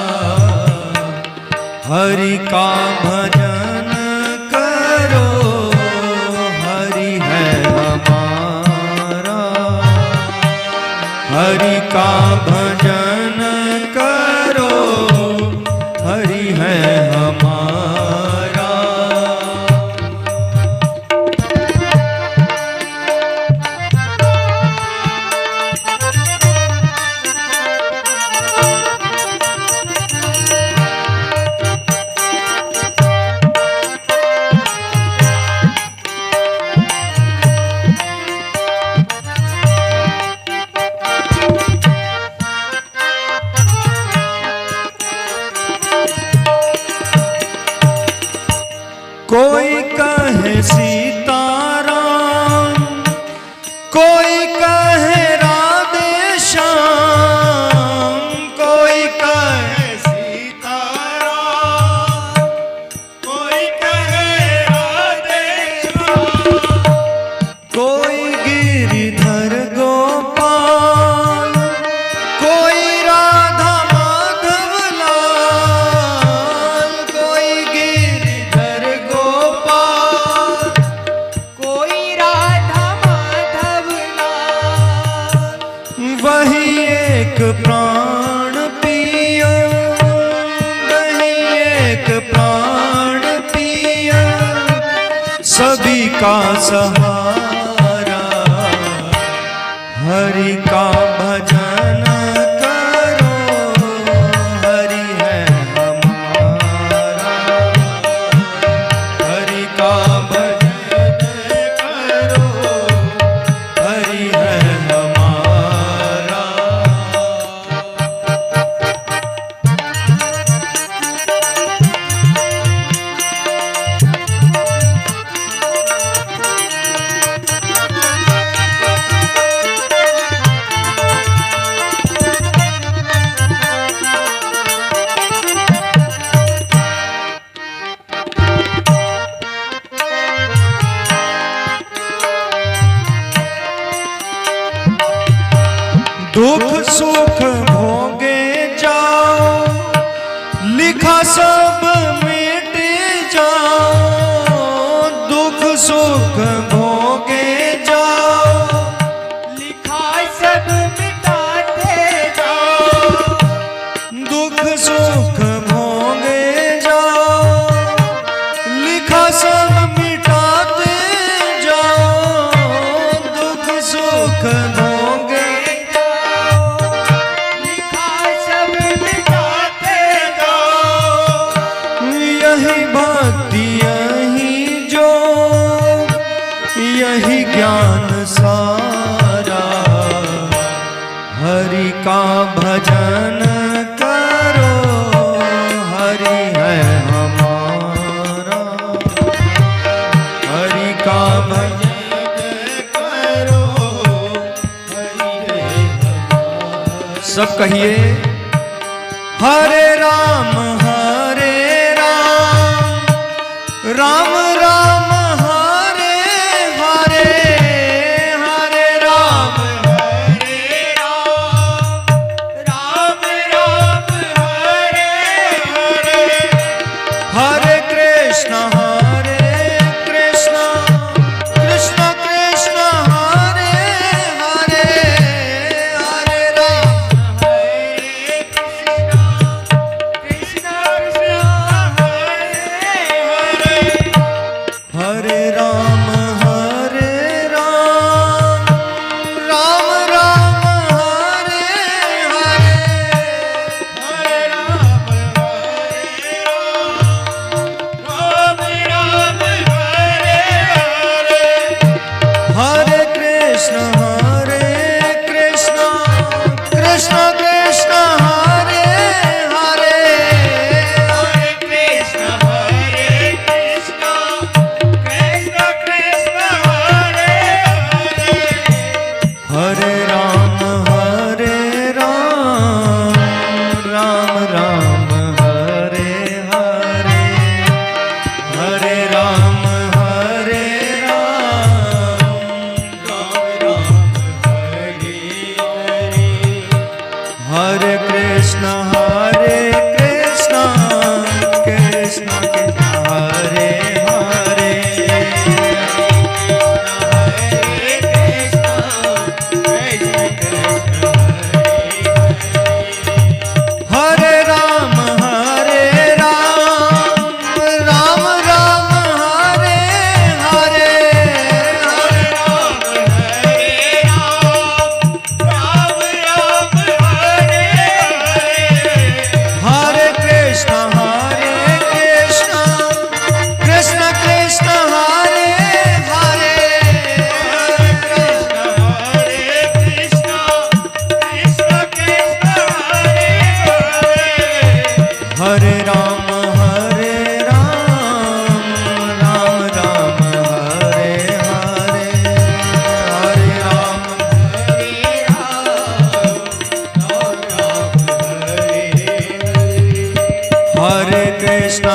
हरि का भजन करो, हरि है हमारा। हरि का भजन करो, हरि है हमारा। कोई कहे सीताराम, कोई कहे राधे श्याम, कोई कहे सीताराम, कोई कहे राधे श्याम, कोई गिरिधर गोपाल, कोई राधा माधव लाल, कोई गिरिधर वही एक प्राण पिया, वही एक प्राण पिया, सभी का सहारा। हरि का भजन करो, हरि है हमारा। हरि का भजन करो, हरि है हमारा। दुख सुख भोगे जाओ, लिखा सब मिट जाओ। दुख सुख भोगे जाओ, लिखा सब मिटाते जाओ। दुख सुख भोगे जाओ, लिखा सब मिटाते जाओ। दुख सुख भोगे भक्ति, यही जो, यही ज्ञान सारा। हरि का भजन करो, हरि है हमारा। हरि का भजन करो, हरि है हमारा। सब कहिए हरे राम राम राम हरे हरे, हरे राम राम राम हरे हरे। हरे कृष्ण कृष्ण कृष्ण हरे हरे। हरे राम कृष्ण हरे राम राम राम हरे हरे। हरे राम राम राम हरे हरे। हरे कृष्ण कृष्ण कृष्ण हरे हरे। हरे कृष्ण हरे राम राम राम हरे हरे। हरे राम राम राम हरे हरे। हरे राम राम राम हरे हरे, हरे राम राम राम हरे हरे, हरे कृष्ण कृष्ण कृष्ण हरे हरे, कृष्ण कृष्ण कृष्ण हरे हरे, हरे राम राम राम हरे हरे, हरे राम हरे कृष्ण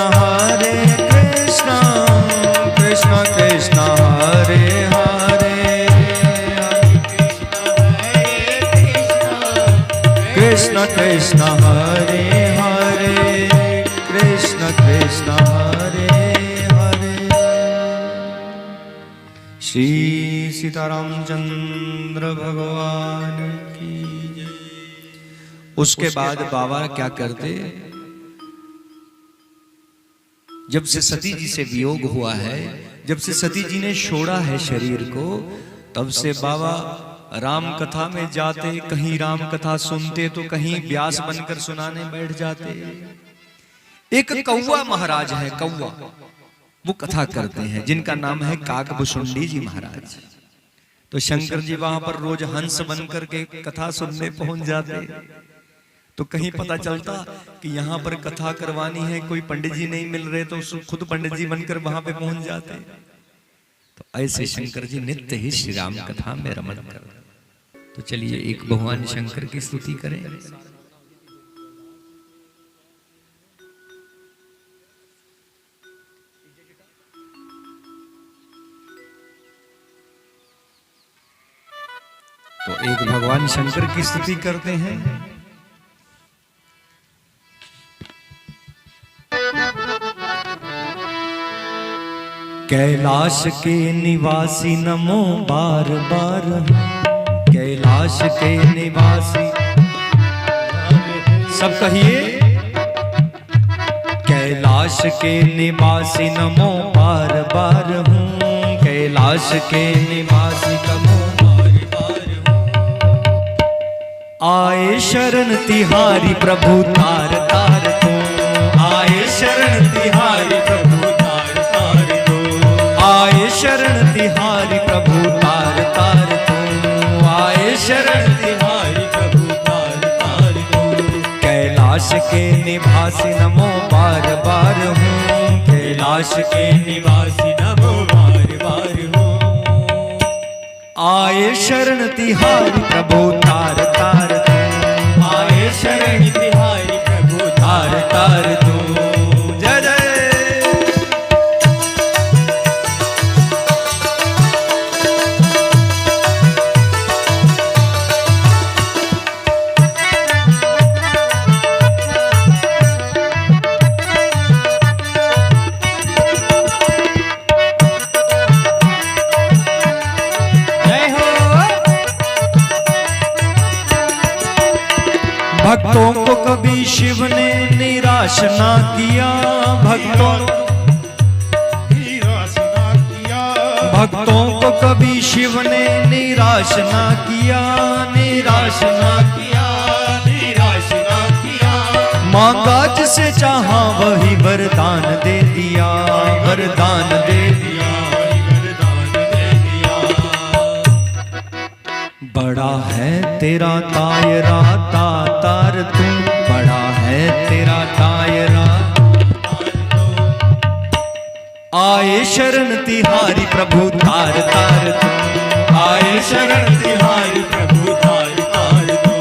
कृष्ण कृष्ण हरे हरे, कृष्ण कृष्ण हरे हरे, कृष्ण कृष्ण हरे हरे। श्री सीतारामचंद्र भगवान की जय। उसके बाद बाबा क्या करते, जब से सती जी से वियोग हुआ है, जब से सती जी ने छोड़ा है शरीर को, तब से बाबा राम कथा में जाते, कहीं राम कथा सुनते तो कहीं व्यास बनकर सुनाने बैठ जाते। एक कौवा महाराज है, कौवा, वो कथा करते हैं, जिनका नाम है काकभुसुंडी जी महाराज। तो शंकर जी वहां पर रोज हंस बनकर के कथा सुनने पहुंच जाते। तो कहीं पता चलता कि यहाँ पर कथा करवानी है, कोई पंडित जी नहीं मिल रहे, तो खुद पंडित जी बनकर वहां पे पहुंच जाते। तो ऐसे शंकर जी नित्य ही श्री राम कथा में रमण कर। तो चलिए एक भगवान शंकर की स्तुति करें। तो एक भगवान शंकर की स्तुति करते हैं। कैलाश के निवासी नमो बार बार, कैलाश के निवासी, सब कहिए। कैलाश के निवासी नमो बार बार हूँ, कैलाश के निवासी नमो बार बार हूँ। आए शरण तिहारी प्रभु तार तार तू, आए शरण तिहारी प्रभु शरण तिहारी प्रभु तार तार तू, आए शरण तिहारी प्रभु तार तार तू। कैलाश के निवासी नमो बार बार हूँ, कैलाश के निवासी नमो बार बार हूँ। आए शरण तिहारी प्रभु तार तार तू, आए शरण तिहारी प्रभु तार तार तू। जय जय। भक्तों को कभी शिव ने निराश ना किया, भक्तों भक्तों को कभी शिव ने निराश ना किया, निराश ना किया, निराश ना किया। मांगा जिसे चाहा वही वरदान दे दिया, वरदान दे दिया, वरदान दे दिया। बड़ा है तेरा दायरा तार तू, बड़ा है तेरा दायरा। आए शरण तिहारी प्रभु तार तार तू, आए शरण तिहारी प्रभु तार तार तू।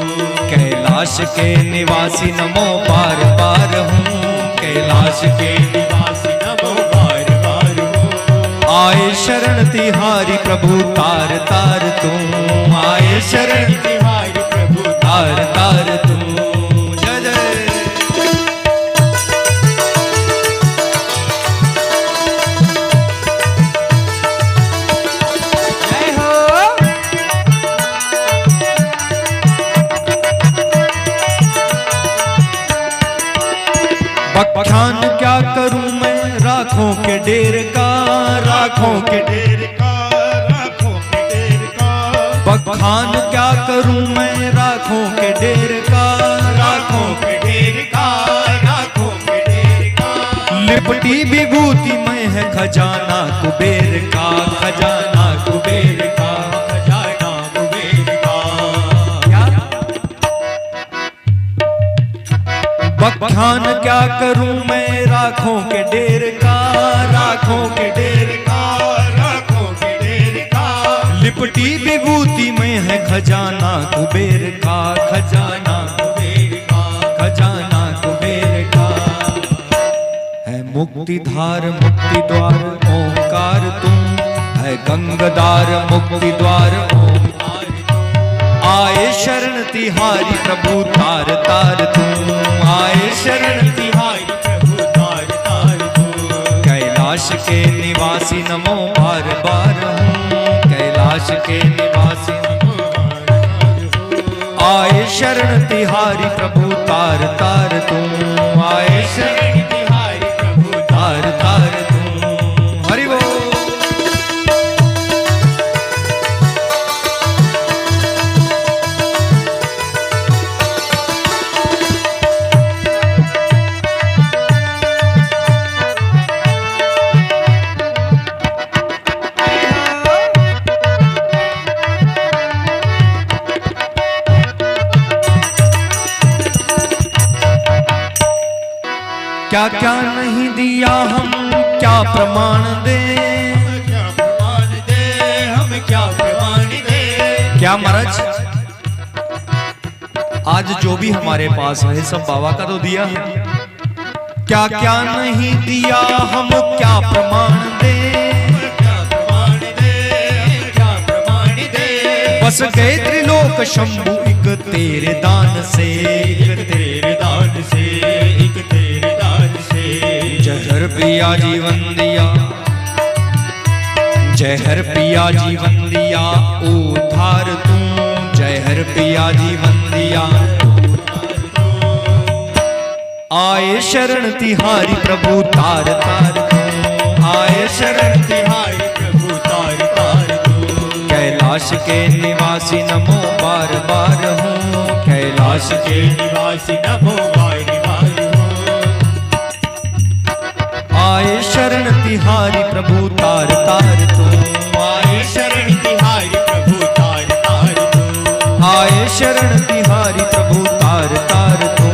कैलाश के निवासी नमो बार बार हूँ, कैलाश के निवासी नमो बार बार हूँ। आए शरण तिहारी प्रभु तार तार तू, आए शरण तिहारी प्रभु तार तार तू। जय जय। जय हो। बख्यान क्या करूं मैं राखों के डेर का, राखों के डेर का, राखों के डेर का। बख्यान क्या करूं मैं राखों के डेर का, राखों के डेर का, राखों के डेर का। लिपटी विभूति में है खजाना कुबेर का, खजाना कुबेर का, खजाना कुबेर का। क्या बख्यान क्या करूं मैं राखों के डेर का, राखों के डेर का, राखों के डेर का। लिपटी विभूति में है खजाना कुबेर का, खजाना कुबेर का, खजाना कुबेर का। है मुक्तिधार मुक्ति द्वार ओंकार तुम, है गंगाधार मुक्ति द्वार ओंकार तुम। आए शरण तिहारी प्रभु तार तार तुम, आए शरण तिहारी प्रभु तार तार तुम। कैलाश के निवासी नमो बार बार हूँ, कैलाश के निवासी नमो बार बार हूँ। आए शरण तिहारी प्रभु तार तार तुम, आए शरण तिहारी प्रभु तार तार तुम। हरि बोल। क्या क्या नहीं दिया हम क्या प्रमाण दे, क्या प्रमाण दे, हम क्या प्रमाण दे। क्या महाराज आज जो भी हमारे पास है सब बाबा का तो दिया है। क्या क्या नहीं दिया हम क्या प्रमाण दे, क्या प्रमाण दे, क्या प्रमाण दे। बस गए त्रिलोक शंभु एक तेरे दान से, एक तेरे दान से, एक तेरे दान से। जहर पिया जीवन दिया, जहर पिया जीवन दिया उधार तू, जहर पिया जीवन दिया। आए शरण तिहारी प्रभु तार तार तू, आए शरण तिहारी प्रभु तार तार तू। कैलाश के निवासी नमो बार बार हूँ, कैलाश के निवासी नमो बार बार हूँ। आए शरण तिहारी प्रभु तार तार तू, आए शरण तिहारी प्रभु तार तार तू। आए शरण तिहारी प्रभु तार तार तू,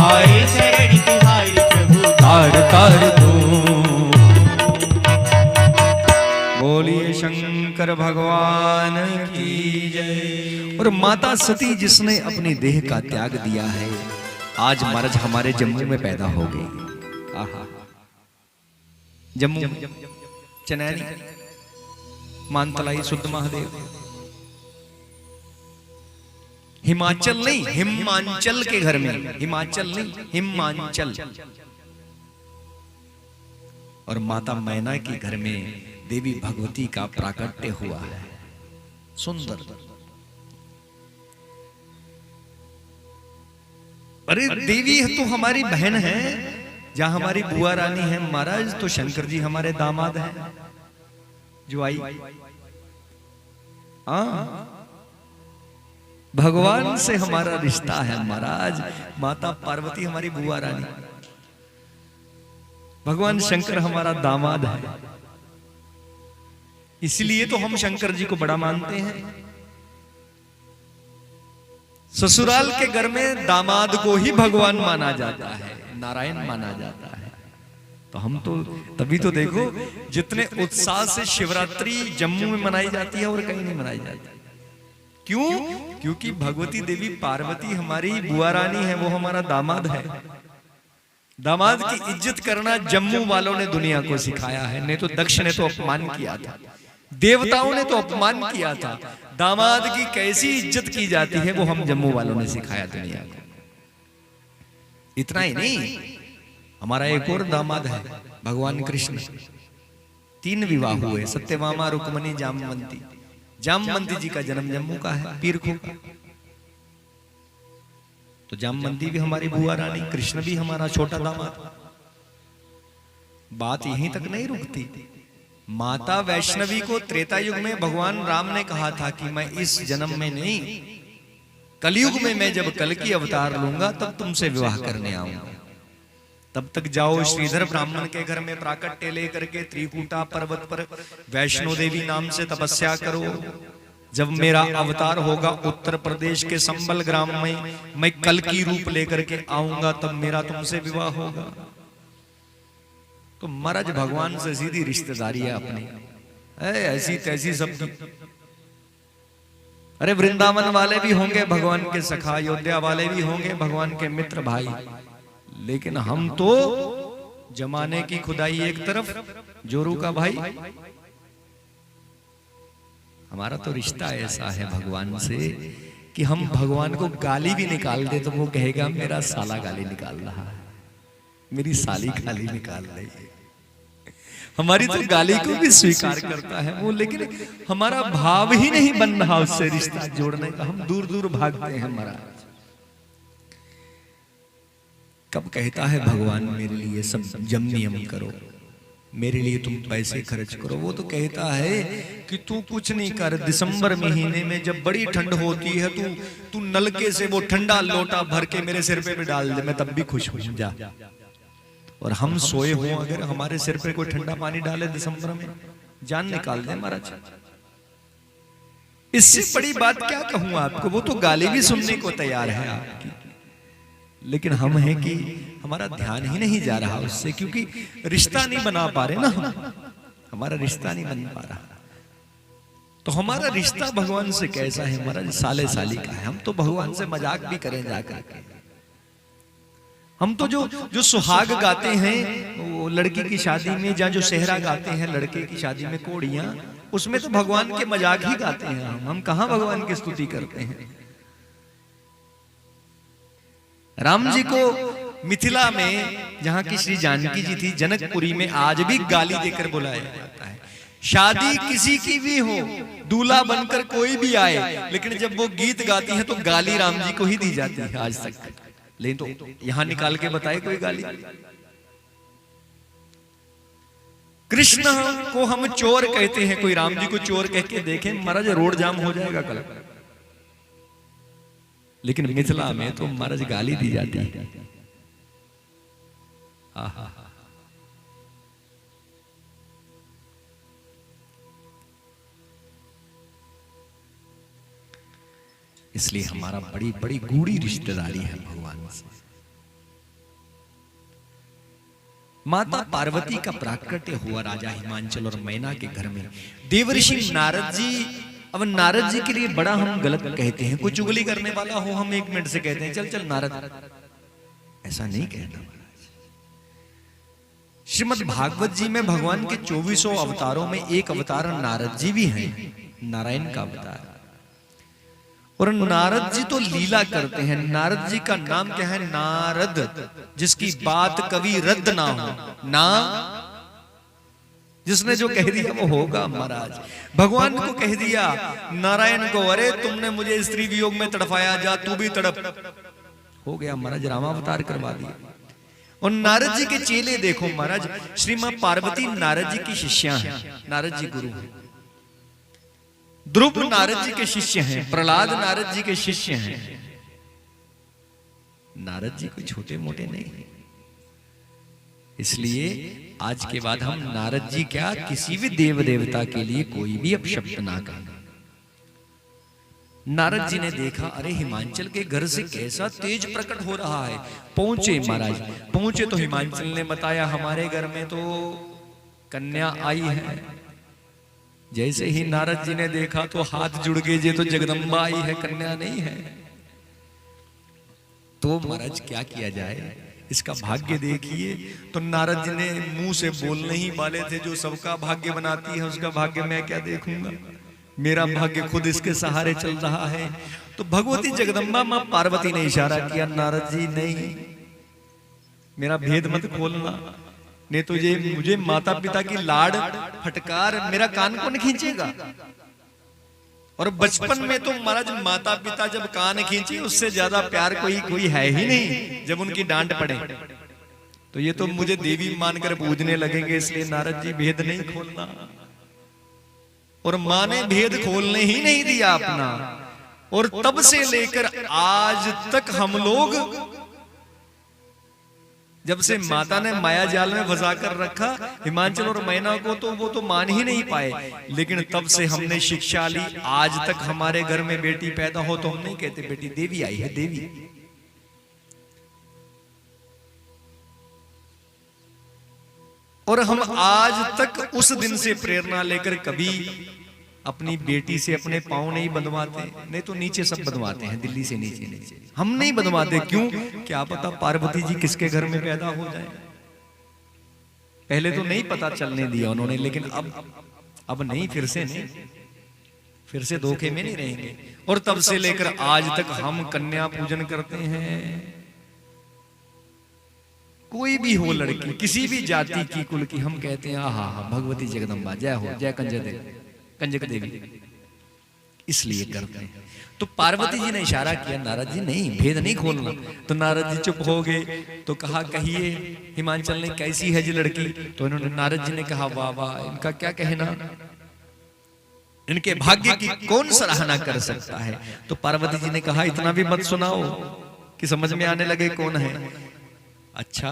आए शरण तिहारी प्रभु तार तार तू। बोलिए शंकर भगवान की जय। और माता सती जिसने अपनी देह का त्याग दिया है, आज महाराज हमारे जम्मू में पैदा हो गई। आहा, जम्मू चनैनी मानतलाई शुद्ध महादेव। हिमाचल नहीं हिमांचल के घर में, हिमाचल नहीं हिमांचल। और माता मैना के घर में देवी भगवती का प्राकट्य हुआ है। सुंदर। अरे देवी तो हमारी बहन है, जहां हमारी बुआ रानी है महाराज, तो शंकर जी हमारे दामाद हैं जो आई। हाँ, भगवान से हमारा रिश्ता है महाराज। माता पार्वती हमारी बुआ रानी, भगवान शंकर हमारा दामाद है। इसलिए तो हम शंकर जी को बड़ा मानते हैं। ससुराल के घर में दामाद को ही भगवान माना जाता है, नारायण माना जाता है। तो हम तो तभी तो देखो जितने उत्साह से शिवरात्रि जम्मू में मनाई जाती है और कहीं नहीं मनाई जाती। क्यों? क्योंकि भगवती देवी पार्वती हमारी बुआ रानी है, वो हमारा दामाद है। दामाद की इज्जत करना जम्मू वालों ने दुनिया को सिखाया है। नहीं तो दक्ष ने तो अपमान किया था, देवताओं ने तो अपमान किया था। दामाद की कैसी इज्जत की जाती है वो हम जम्मू वालों ने सिखाया दुनिया को। इतना ही नहीं, हमारा एक और दामाद है भगवान कृष्ण। 3 विवाह हुए, सत्यभामा, रुक्मणी, जामवंती। जामवंती जी का जन्म जम्मू का है, पीरखो का। तो जामवंती भी हमारी बुआ रानी, कृष्ण भी हमारा छोटा दामाद। बात यहीं तक नहीं रुकती। माता वैष्णवी को त्रेता युग में भगवान राम ने कहा था कि मैं इस जन्म में नहीं, कलयुग में मैं जब कल की अवतार लूंगा तब तुमसे विवाह करने आऊंगा। तब तक जाओ श्रीधर ब्राह्मण के घर में प्राकट्य लेकर के त्रिकूटा पर्वत पर वैष्णो देवी नाम से तपस्या करो। जब मेरा अवतार होगा उत्तर प्रदेश के संबल ग्राम में, मैं कल की रूप लेकर के आऊंगा, तब मेरा तुमसे विवाह होगा। तो महाराज भगवान से सीधी रिश्तेदारी है अपनी, ऐसी तैसी सब। अरे वृंदावन वाले भी होंगे भगवान के सखा, अयोध्या वाले भी होंगे भगवान के मित्र भाई, लेकिन हम तो जमाने की खुदाई एक तरफ, जोरू का भाई। हमारा तो रिश्ता ऐसा है भगवान से कि हम भगवान को गाली भी निकाल दे तो वो कहेगा मेरा साला गाली निकाल रहा है, मेरी साली गाली निकाल रही है। हमारी तो गाली को भी स्वीकार करता है वो, लेकिन हमारा भाव ही नहीं बन रहा उससे रिश्ता जोड़ने का। हम दूर दूर भागते हैं महाराज। कब कहता है भगवान मेरे लिए सब जम नियम करो, मेरे लिए तुम पैसे खर्च करो? वो तो कहता है कि तू कुछ नहीं कर, दिसंबर महीने में जब बड़ी ठंड होती है तू नलके से वो ठंडा लोटा भर के मेरे सिर पे भी डाल दे, मैं तब भी खुश हो जा। और हम सोए हो, अगर हमारे सिर पे कोई ठंडा पानी डाले दिसंबर में, जान निकाल दे महाराज। इससे बड़ी बात क्या कहूं आपको? वो तो गाली भी सुनने को तैयार है आपकी, लेकिन हम हैं कि हमारा ध्यान ही नहीं जा रहा उससे, क्योंकि रिश्ता नहीं बना पा रहे ना, हमारा रिश्ता नहीं बन पा रहा। तो हमारा रिश्ता भगवान से कैसा है महाराज? साले साली का है। हम तो भगवान से मजाक भी करें जाकर के। हम तो जो सुहाग गाते हैं वो लड़की की शादी में, या जो सेहरा गाते हैं लड़के की शादी में कोड़ियां, उसमें तो भगवान के मजाक ही गाते हैं। हम कहां भगवान की स्तुति करते हैं? राम जी को मिथिला में, जहां की श्री जानकी जी थी, जनकपुरी में आज भी गाली देकर बुलाया जाता है। शादी किसी की भी हो, दूल्हा बनकर कोई भी आए, लेकिन जब वो गीत गाती है तो गाली राम जी को ही दी जाती है आज तक। लेकिन तो यहां निकाल के बताए कोई गाली? कृष्ण को हम चोर कहते हैं, कोई राम जी को चोर कह के देखें महाराज, रोड जाम हो जाएगा कल। लेकिन मिथिला में तो महाराज गाली दी जाती है। इसलिए हमारा बड़ी बड़ी गूढ़ी रिश्तेदारी है भगवान से। माता पार्वती का प्राकट्य हुआ राजा हिमांचल और मैना के घर में। देवर्षि नारद जी, अब नारद जी के लिए बड़ा हम गलत कहते हैं। कोई चुगली करने वाला हो, हम 1 मिनट से कहते हैं चल चल नारद, ऐसा नहीं कहना। श्रीमद् भागवत जी में भगवान के 2400 अवतारों में एक अवतार नारद जी भी हैं, नारायण का अवतार। और नारद जी तो लीला करते हैं। नारद जी का नाम क्या है? नारद, जिसकी बात कभी रद्द ना हो। ना, जिसने जो कह दिया वो होगा महाराज। भगवान को कह दिया नारायण को, अरे तुमने मुझे स्त्री वियोग में तड़पाया, जा तू भी तड़प। हो गया महाराज, रामावतार करवा दिया। और नारद जी के चेले देखो महाराज, श्री मां पार्वती नारद जी की शिष्या हैं, नारद जी गुरु हैं। ध्रुव नारद जी के शिष्य हैं, प्रहलाद नारद जी के शिष्य हैं। नारद जी कोई छोटे मोटे नहीं। इसलिए आज के बाद हम नारद जी क्या, किसी भी देव देवता के लिए कोई भी अपशब्द ना कहें। नारद जी ने देखा, अरे हिमांचल के घर से कैसा तेज प्रकट हो रहा है। पहुंचे महाराज, पहुंचे तो हिमांचल ने बताया हमारे घर में तो कन्या आई है। जैसे ही नारद जी ने देखा तो हाथ जुड़ गए, ये तो जगदम्बा आई है, कन्या नहीं है। तो महाराज क्या किया जाए, इसका भाग्य देखिए। तो नारद जी ने मुंह से बोलने ही वाले थे, जो सबका भाग्य बनाती है उसका भाग्य मैं क्या देखूंगा, मेरा भाग्य खुद इसके सहारे चल रहा है। तो भगवती जगदम्बा मां पार्वती ने इशारा किया, नारद जी नहीं, मेरा भेद मत खोलना, नहीं तो ये मुझे माता पिता की लाड फटकार मेरा कान कौन खींचेगा। और बचपन में तो महाराज माता पिता जब कान खींचे उससे ज्यादा प्यार कोई है ही नहीं जब उनकी डांट पड़े। तो ये तो मुझे देवी मानकर पूजने लगेंगे, इसलिए नारद जी भेद नहीं खोलना। और माँ ने भेद खोलने ही नहीं दिया अपना। और तब से लेकर आज तक हम लोग, जब से माता ने माया जाल में फंसा कर रखा हिमांचल और मैना को, तो वो तो मान ही नहीं पाए। लेकिन तब से हमने शिक्षा ली, आज तक हमारे घर में बेटी पैदा हो तो हम नहीं कहते बेटी देवी आई है, देवी। और हम आज तक उस दिन से प्रेरणा लेकर कभी अपनी बेटी से अपने पांव नहीं बंधवाते, नहीं तो नीचे सब बंधवाते हैं, दिल्ली से नीचे नीचे हम नहीं बंधवाते। क्यों? क्या पता पार्वती जी किसके घर में पैदा हो जाए। पहले तो नहीं पता चलने दिया उन्होंने, लेकिन अब नहीं, फिर से नहीं, फिर से धोखे में नहीं रहेंगे। और तब से लेकर आज तक हम कन्या पूजन करते हैं। कोई भी हो लड़की, किसी भी जाति की कुल की, हम कहते हैं हाँ भगवती जगदम्बा जय हो, जय कंजक देवी, इसलिए करते हैं। तो पार्वती जी ने इशारा किया, नारद जी नहीं, भेद नहीं खोलना। तो नारद जी चुप हो गए। तो कहा कहिए हिमांचल ने कैसी है जी लड़की? तो इन्होंने, नारद जी ने कहा वाह वाह, इनका क्या कहना, इनके भाग्य की कौन सराहना कर सकता है। तो पार्वती जी ने कहा इतना भी मत सुनाओ कि समझ में आने लगे कौन है। अच्छा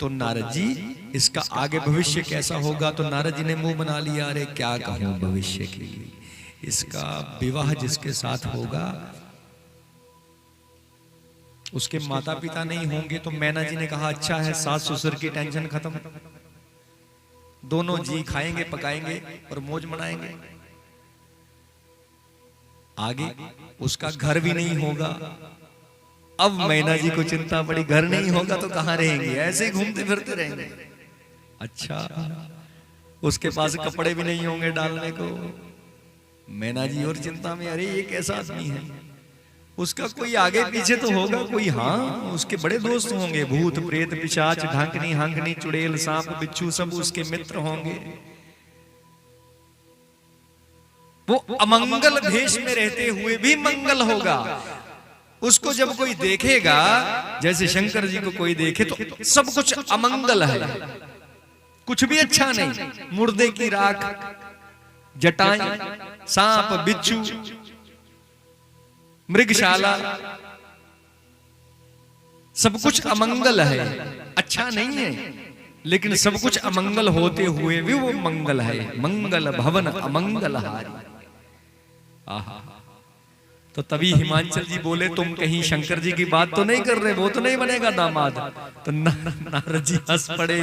तो नारद जी इसका आगे भविष्य कैसा होगा? तो नारद जी ने मुंह बना लिया, अरे क्या कहूं भविष्य की, इसका विवाह जिसके साथ होगा उसके माता पिता नहीं होंगे। तो मैना जी ने कहा अच्छा है, सास ससुर की टेंशन खत्म, दोनों जी खाएंगे पकाएंगे और मौज मनाएंगे। आगे उसका घर भी नहीं होगा। अब मैना जी को चिंता पड़ी, घर नहीं होगा तो कहां रहेंगे, ऐसे ही घूमते फिरते रहेंगे। अच्छा उसके पास कपड़े भी नहीं होंगे डालने को। मैना जी और चिंता में, अरे ये कैसा आदमी है, उसका कोई आगे पीछे तो होगा कोई, हाँ उसके बड़े दोस्त होंगे, भूत प्रेत पिशाच ढांकनी हांकनी चुड़ैल सांप बिच्छू सब उसके मित्र होंगे। वो अमंगल भेष में रहते हुए भी मंगल होगा। उसको जब कोई देखेगा, जैसे शंकर जी को कोई देखे तो सब कुछ अमंगल है, कुछ भी अच्छा नहीं। मुर्दे की राख, जटाएं, सांप बिच्छू, मृगशाला, सब कुछ अमंगल है, अच्छा नहीं है। लेकिन सब कुछ अमंगल होते हुए भी वो मंगल है। मंगल भवन अमंगल हारी। आहा, तो तभी हिमांचल जी बोले तुम कहीं शंकर जी की बात तो नहीं कर रहे, वो तो नहीं बनेगा दामाद। तो नारद जी हंस पड़े।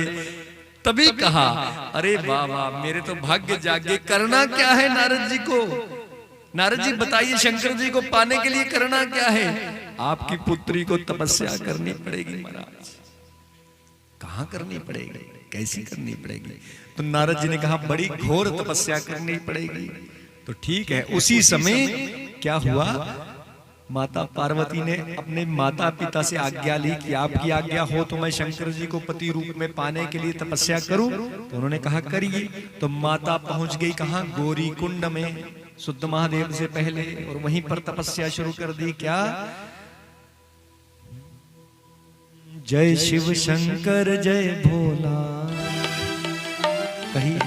तभी कहा अरे वाह वाह, मेरे तो भाग्य जागे, करना क्या है नारद जी को? नारद जी बताइए शंकर जी को पाने के लिए करना क्या है? आपकी पुत्री को तपस्या करनी पड़ेगी महाराज। कहां करनी पड़ेगी, कैसी करनी पड़ेगी? तो नारद जी ने कहा बड़ी घोर तपस्या करनी पड़ेगी। तो ठीक है। उसी समय क्या हुआ, माता पार्वती ने अपने माता पिता से आज्ञा ली कि आपकी आज्ञा हो तो मैं शंकर जी को पति रूप में पाने के लिए तपस्या करूं। तो उन्होंने कहा करिए। तो माता पहुंच गई कहां, गौरी कुंड में, शुद्ध महादेव से पहले, और वहीं पर तपस्या शुरू कर दी। क्या? जय शिव शंकर जय भोला, कही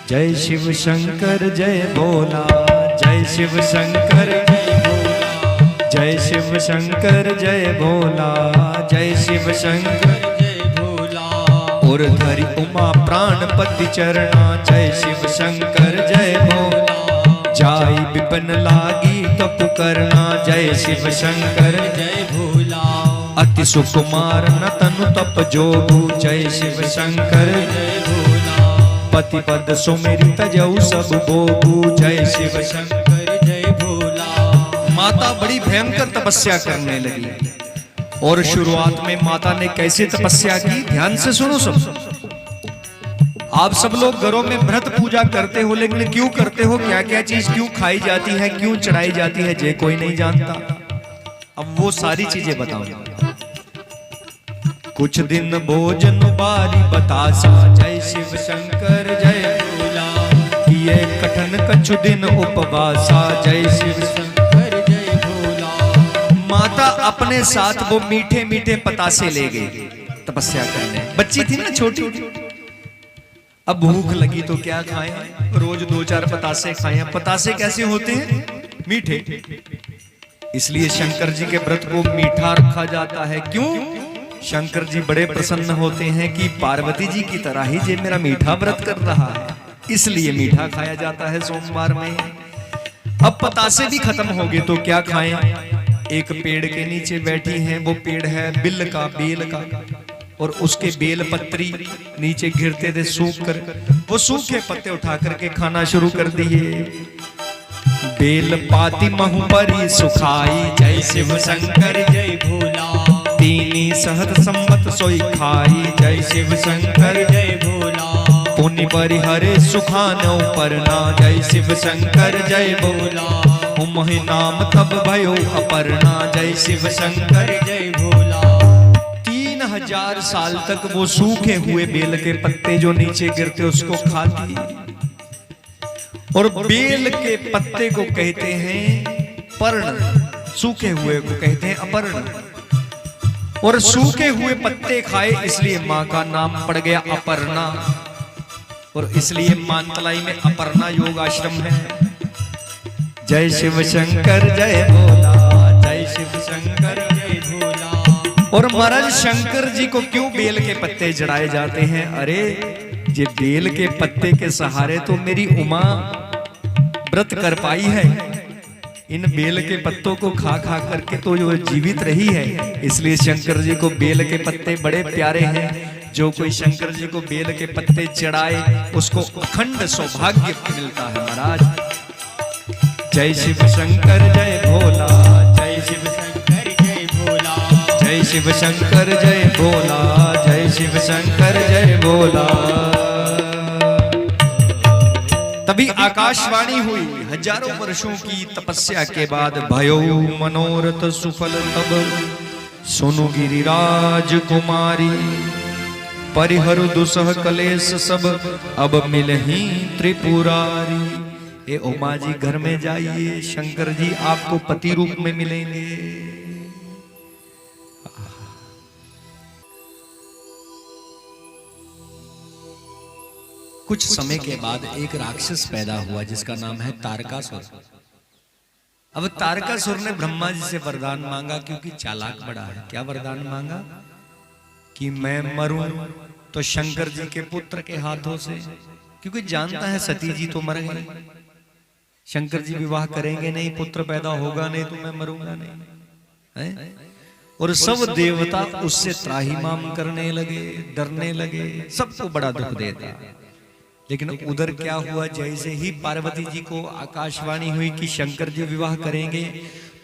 जय शिव शंकर जय भोला, जय शिव शंकर जय भोला, जय शिव शंकर जय भोला, जय शिव शंकर जय भोला। और धरि उमा प्राणपति चरणा, जय शिव शंकर जय भोला। जाई विपिन लागी तप करना, जय शिव शंकर जय भोला। अति सुकुमार न तनु तप जोगु, जय शिव शंकर जय भोला। पति पद सुमेरि तजऊ सब भोगु, जय शिव शंकर जय भोला। माता बड़ी भयंकर तपस्या करने लगी। और शुरुआत में माता ने कैसे तपस्या की, ध्यान से सुनो सब। आप सब लोग घरों में व्रत पूजा करते हो, लेकिन क्यों करते हो, क्या क्या चीज क्यों खाई जाती है, क्यों चढ़ाई जाती है, जे कोई नहीं जानता। अब वो सारी चीजें बताओ। कुछ दिन भोजन बारी बतासा, जय शिव शंकर जय भोला। किए किए कठन कछु दिन उपवासा, जय शिव शंकर जय भोला। माता अपने साथ वो मीठे मीठे पतासे ले गई तपस्या करने। बच्ची थी ना छोटी, अब भूख लगी तो क्या खाएं, रोज 2-4 पतासे खाएं। पतासे कैसे होते हैं? मीठे। इसलिए शंकर जी के व्रत को मीठा रखा जाता है। क्यों? शंकर जी बड़े प्रसन्न होते हैं कि पार्वती जी की तरह ही जे मेरा मीठा व्रत कर रहा है, इसलिए मीठा खाया जाता है सोमवार में। अब पतासे भी खत्म हो गए तो क्या खाएं? एक पेड़ के नीचे बैठी हैं, वो पेड़ है बिल का, बेल का, और उसके बेल पत्री नीचे गिरते थे सूख कर, वो सूखे पत्ते उठा करके खाना शुरू कर दिए। बेल पाती महु परी सुखाई, जय शिव शंकर जय भोला। तीनी सहत सम्मत सोई खाई, जय शिव शंकर जय भोला। पुनि परि हरे सुखानो परना, जय शिव शंकर जय भोला। उमहि नाम तब भयो अपर्णा, जय शिव शंकर जय भोला। 3000 साल तक वो सूखे हुए बेल के पत्ते जो नीचे गिरते उसको खाती, और बेल के पत्ते को कहते हैं पर्ण, सूखे हुए को कहते हैं अपर्ण। और सूखे हुए पत्ते खाए इसलिए मां का नाम पड़ गया अपर्णा, और इसलिए मानतलाई में अपर्णा योग आश्रम है। जय शिव शंकर जय भोला, जय शिव शंकर जय भोला। और महाराज शंकर जी को क्यों बेल के पत्ते जड़ाए जाते हैं? अरे ये बेल के पत्ते के सहारे तो मेरी उमा व्रत कर पाई है, इन बेल के पत्तों को खा खा करके तो जो जीवित रही है, इसलिए शंकर जी को बेल के पत्ते बड़े प्यारे हैं। जो कोई शंकर जी को बेल के पत्ते चढ़ाए उसको अखंड सौभाग्य मिलता है महाराज। जय शिव शंकर जय भोला, जय शिव शंकर जय भोला। जय शिव शंकर जय भोला, जय शिव शंकर जय भोला। तभी आकाशवाणी हुई, हजारों वर्षों की तपस्या के बाद भयो मनोरथ सुफल तब, सुनु गिरिराज कुमारी। परिहर दुसह कलेश सब, अब मिलही त्रिपुरारी। ए उमा जी घर में जाइए, शंकर जी आपको पति रूप में मिलेंगे। कुछ समय के बाद एक राक्षस पैदा हुआ जिसका नाम है तारकासुर। अब तारकासुर ने ब्रह्मा जी से वरदान मांगा, क्योंकि चालाक बड़ा है। क्या वरदान मांगा? कि मैं मरूं तो शंकर जी के पुत्र के हाथों से, क्योंकि जानता है सती जी तो मर गई, शंकर जी विवाह करेंगे नहीं, पुत्र पैदा होगा नहीं, तो मैं मरूंगा नहीं है? और सब देवता उससे त्राहिमाम करने लगे, डरने लगे, सबको बड़ा दुख देता। लेकिन उधर क्या हुआ, जैसे ही पार्वती जी को आकाशवाणी हुई कि शंकर जी विवाह करेंगे,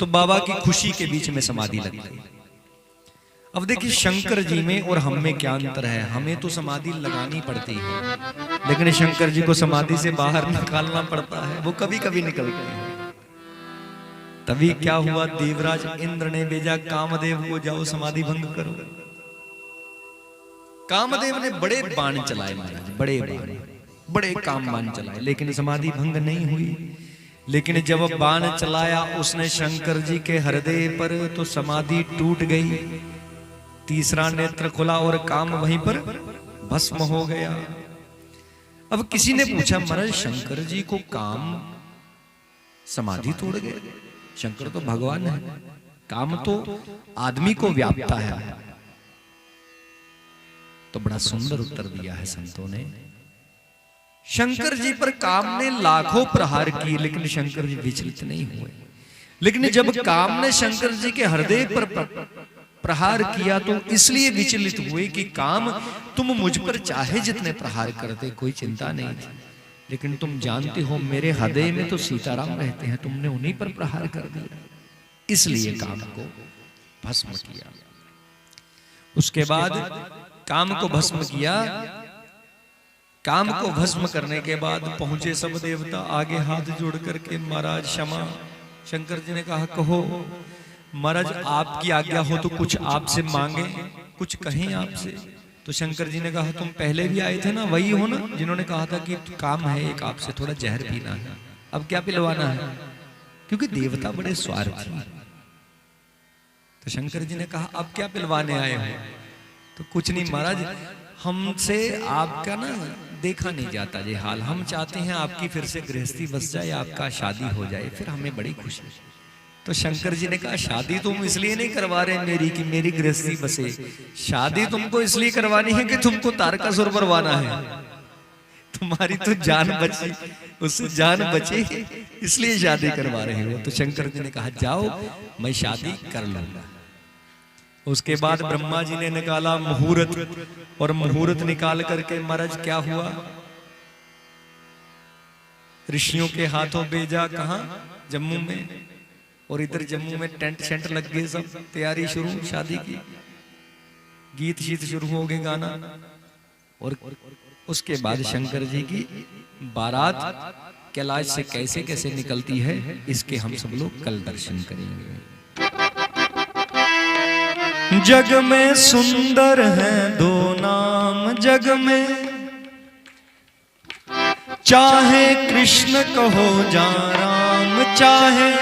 तो बाबा की खुशी के बीच में समाधि लग गई। अब देखिए शंकर जी में और हम में क्या अंतर है। हमें तो समाधि लगानी पड़ती है, लेकिन शंकर जी को समाधि से बाहर निकालना पड़ता है, वो कभी कभी निकलते हैं। तभी क्या हुआ, देवराज इंद्र ने भेजा कामदेव को, जाओ समाधि भंग करो। कामदेव ने बड़े बाण चलाए महाराज, बड़े काम बाण चलाए, लेकिन समाधि भंग नहीं हुई। लेकिन जब बाण चलाया उसने शंकर जी के हृदय पर, तो समाधि टूट गई, तीसरा नेत्र खुला और काम वहीं पर भस्म हो गया। अब किसी ने पूछा, महाराज शंकर जी को काम समाधि तोड़ गए? शंकर तो भगवान है, काम तो आदमी को व्यापता है। तो बड़ा सुंदर उत्तर दिया है संतों ने। शंकर जी पर काम ने लाखों प्रहार किए, लेकिन शंकर जी विचलित नहीं हुए। लेकिन जब काम ने शंकर जी के हृदय पर प्रहार किया, तो इसलिए विचलित हुए कि काम तुम मुझ पर चाहे जितने प्रहार करते कोई चिंता नहीं थी, लेकिन तुम जानते हो मेरे हृदय में तो सीताराम रहते हैं, तुमने उन्हीं पर प्रहार कर दिया, इसलिए काम को भस्म किया। उसके बाद काम को भस्म किया। काम को भस्म करने के बाद पहुंचे सब देवता, आगे हाथ जोड़ करके महाराज क्षमा। शंकर जी ने कहा, कहो महाराज आपकी आज्ञा हो तो कुछ आपसे मांगे, कुछ कहें आपसे। तो शंकर जी ने कहा तुम पहले भी आए थे ना, वही हो ना जिन्होंने कहा था कि काम है एक आपसे थोड़ा जहर पीना है, अब क्या पिलवाना है? क्योंकि देवता बड़े स्वार्थी। तो शंकर जी ने कहा अब क्या पिलवाने आए हो? तो कुछ नहीं महाराज, हमसे आपका ना देखा नहीं जाता ये हाल, हम चाहते हैं आपकी फिर से गृहस्थी बस जाए, आपका शादी हो जाए, फिर हमें बड़ी खुशी। तो शंकर जी ने कहा शादी तुम इसलिए नहीं करवा रहे मेरी कि मेरी गृहस्थी बसे, शादी तुमको इसलिए करवानी है कि तुमको तारकासुर मरवाना है, तुम्हारी तो जान बची, उससे जान बचे इसलिए शादी करवा रहे हो। तो शंकर जी ने कहा जाओ मैं शादी कर लूंगा। उसके बाद ब्रह्मा जी ने निकाला मुहूर्त, और मुहूर्त निकाल करके महाराज क्या हुआ, ऋषियों के हाथों भेजा, कहां? जम्मू में। और इधर जम्मू में टेंट शेंट लग गए, सब तैयारी शुरू शादी की, गीत शीत शुरू हो गए, गाना। और उसके बाद शंकर जी की बारात कैलाश से कैसे कैसे निकलती है, इसके हम सब लोग कल दर्शन करेंगे। जग में सुंदर हैं दो नाम जग में, चाहे कृष्ण कहो या राम, चाहे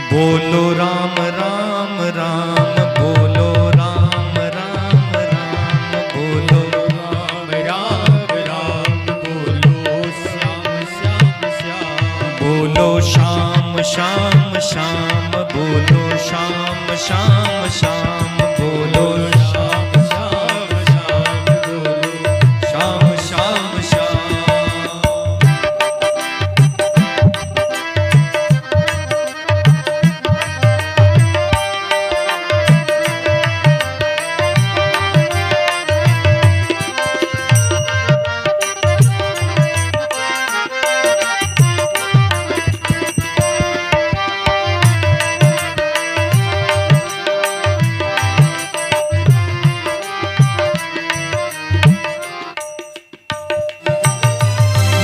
बोलो राम राम राम, बोलो राम राम राम, बोलो राम राम राम, बोलो श्याम श्याम श्याम, बोलो श्याम श्याम श्याम, बोलो श्याम श्याम श्याम, बोलो श्याम श्याम श्याम, बोलो श्याम श्याम श्याम।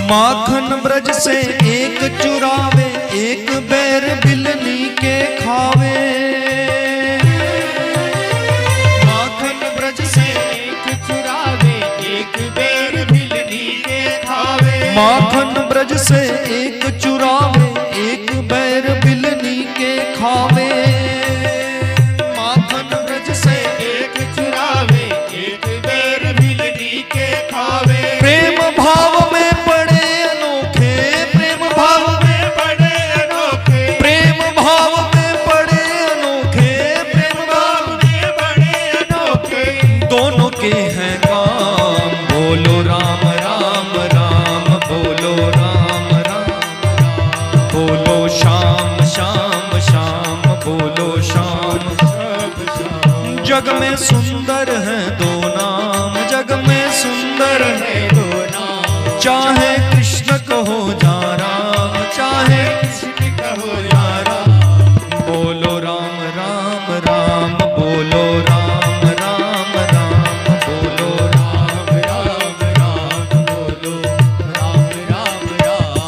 माखन ब्रज से एक चुरावे, एक बैर बिलनी के खावे। माखन ब्रज से एक चुरावे, एक बैर बिलनी के खावे। माखन ब्रज से एक चुरावे, एक बैर बिलनी के खावे। माखन ब्रज से एक चुरावे, एक बैर बिलनी के खावे। प्रेम भाव में जग में सुंदर है दो नाम, जग में सुंदर है दो नाम, चाहे कृष्ण कहो या राम, चाहे कृष्ण कहो या राम, बोलो राम राम राम, बोलो राम राम राम, बोलो राम राम राम, बोलो राम राम राम।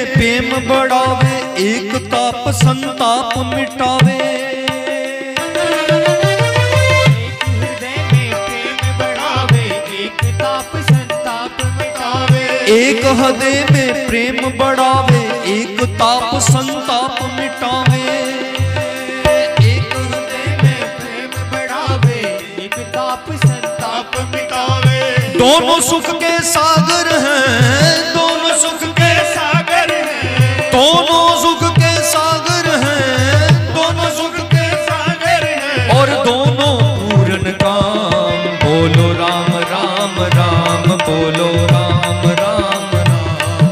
प्रेम बढ़ावे, एक ताप संताप मिटावे। एक हृदय में प्रेम बढ़ावे, एक ताप संताप मिटावे। एक हृदय में प्रेम बढ़ावे, एक ताप संताप मिटावे। एक हृदय में प्रेम बढ़ावे, एक ताप संताप मिटावे। दोनों सुख के सागर हैं, दोनों सुख के सागर हैं, दोनों सुख के सागर हैं, दोनों सुख के सागर हैं, और दोनों पूर्ण काम। बोलो राम राम राम, बोलो राम राम राम,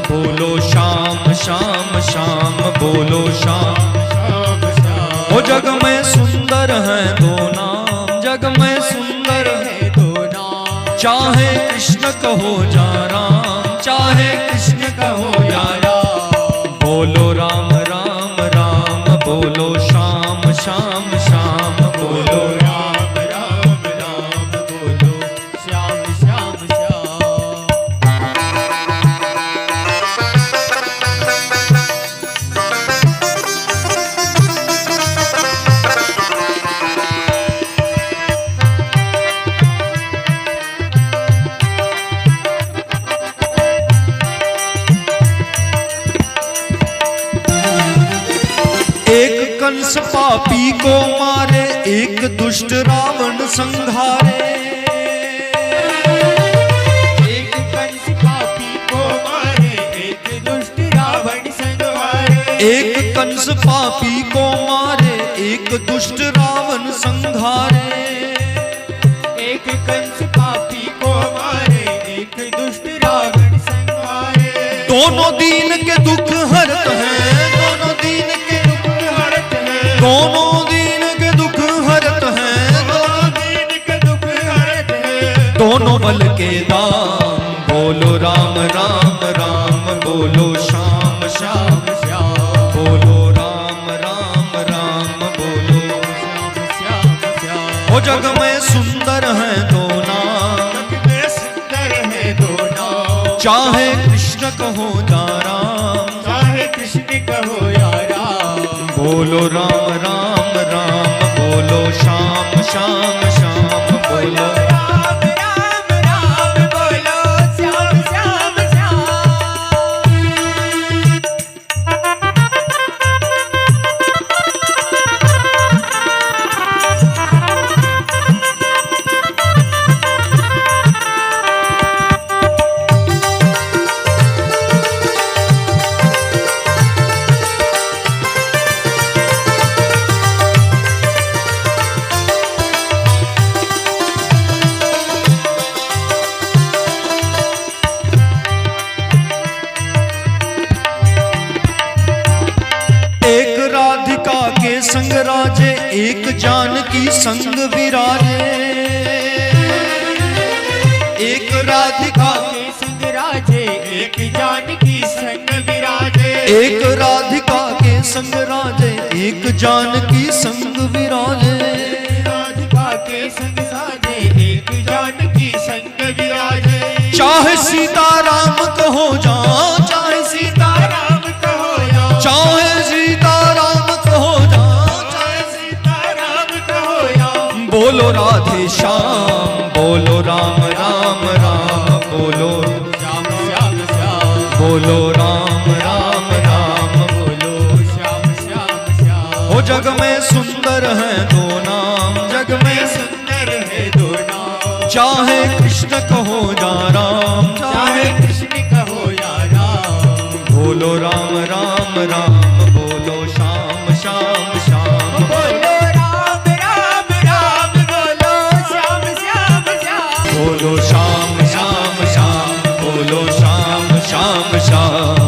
बोलो श्याम श्याम श्याम, बोलो श्याम श्याम श्याम। वो जग में सुंदर है दो नाम, जग में सुंदर है दो नाम, चाहे कृष्ण कहो या राम, चाहे कृष्ण बोलो राम राम राम, बोलो श्याम श्याम श्याम, बोलो राम राम राम, बोलो श्याम श्याम श्याम। एक कंस पापी को मारे, एक दुष्ट रावण संहारे। एक कंस पापी को मारे, एक दुष्ट रावण संहारे। एक कंस पापी को मारे, एक दुष्ट रावण संहारे। एक कंस पापी को मारे, एक दुष्ट रावण संहारे। दोनों दीन के दुख हरत हैं, दोनों दीन के हरत है, दोनों दीन के दुख हरत हैं, दोनों दीन के दुख हरत है। दोनों बल के दाम। बोलो राम राम राम, बोलो श्याम श्याम श्याम बोलो राम राम राम, बोलो श्याम श्याम श्याम। ओ जग में सुंदर है दो नाम, जग में सुंदर है दो नाम। चाहे कृष्ण कहो या राम, चाहे कृष्ण कहो या राम। बोलो राम राम राम, बोलो श्याम श्याम श्याम, बोलो राम राम राम, बोलो श्याम श्याम श्याम। एक राधिका के संग राजे, एक जानकी संग विराजे। एक राधिका के संग राजे, एक जानकी संग विराजे। एक राधिका के संग राजे, एक जानकी संग विराजे। राधिका के संग साजे, एक जानकी संग विराजे। चाहे सीता राम कहो जा, चाहे सीता राम कहो या, चाहे सीता राम कहो जा, चाहे सीता राम कहो या। बोलो राधे श्याम, बोलो राम राम राम, बोलो श्याम श्याम श्याम, बोलो राम राम राम, बोलो श्याम श्याम श्याम। हो जग में सुंदर है दो नाम, जग में सुंदर है दो नाम। चाहे कृष्ण कहो या राम, चाहे कृष्ण कहो या राम। बोलो राम राम राम, बोलो श्याम श्याम श्याम, बोलो राम राम राम, बोलो श्याम श्याम श्याम। बोलो श्याम श्याम श्याम, बोलो श्याम श्याम श्याम।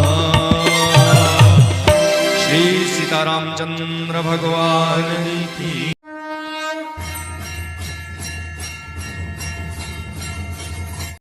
श्री सीतारामचंद्र भगवान की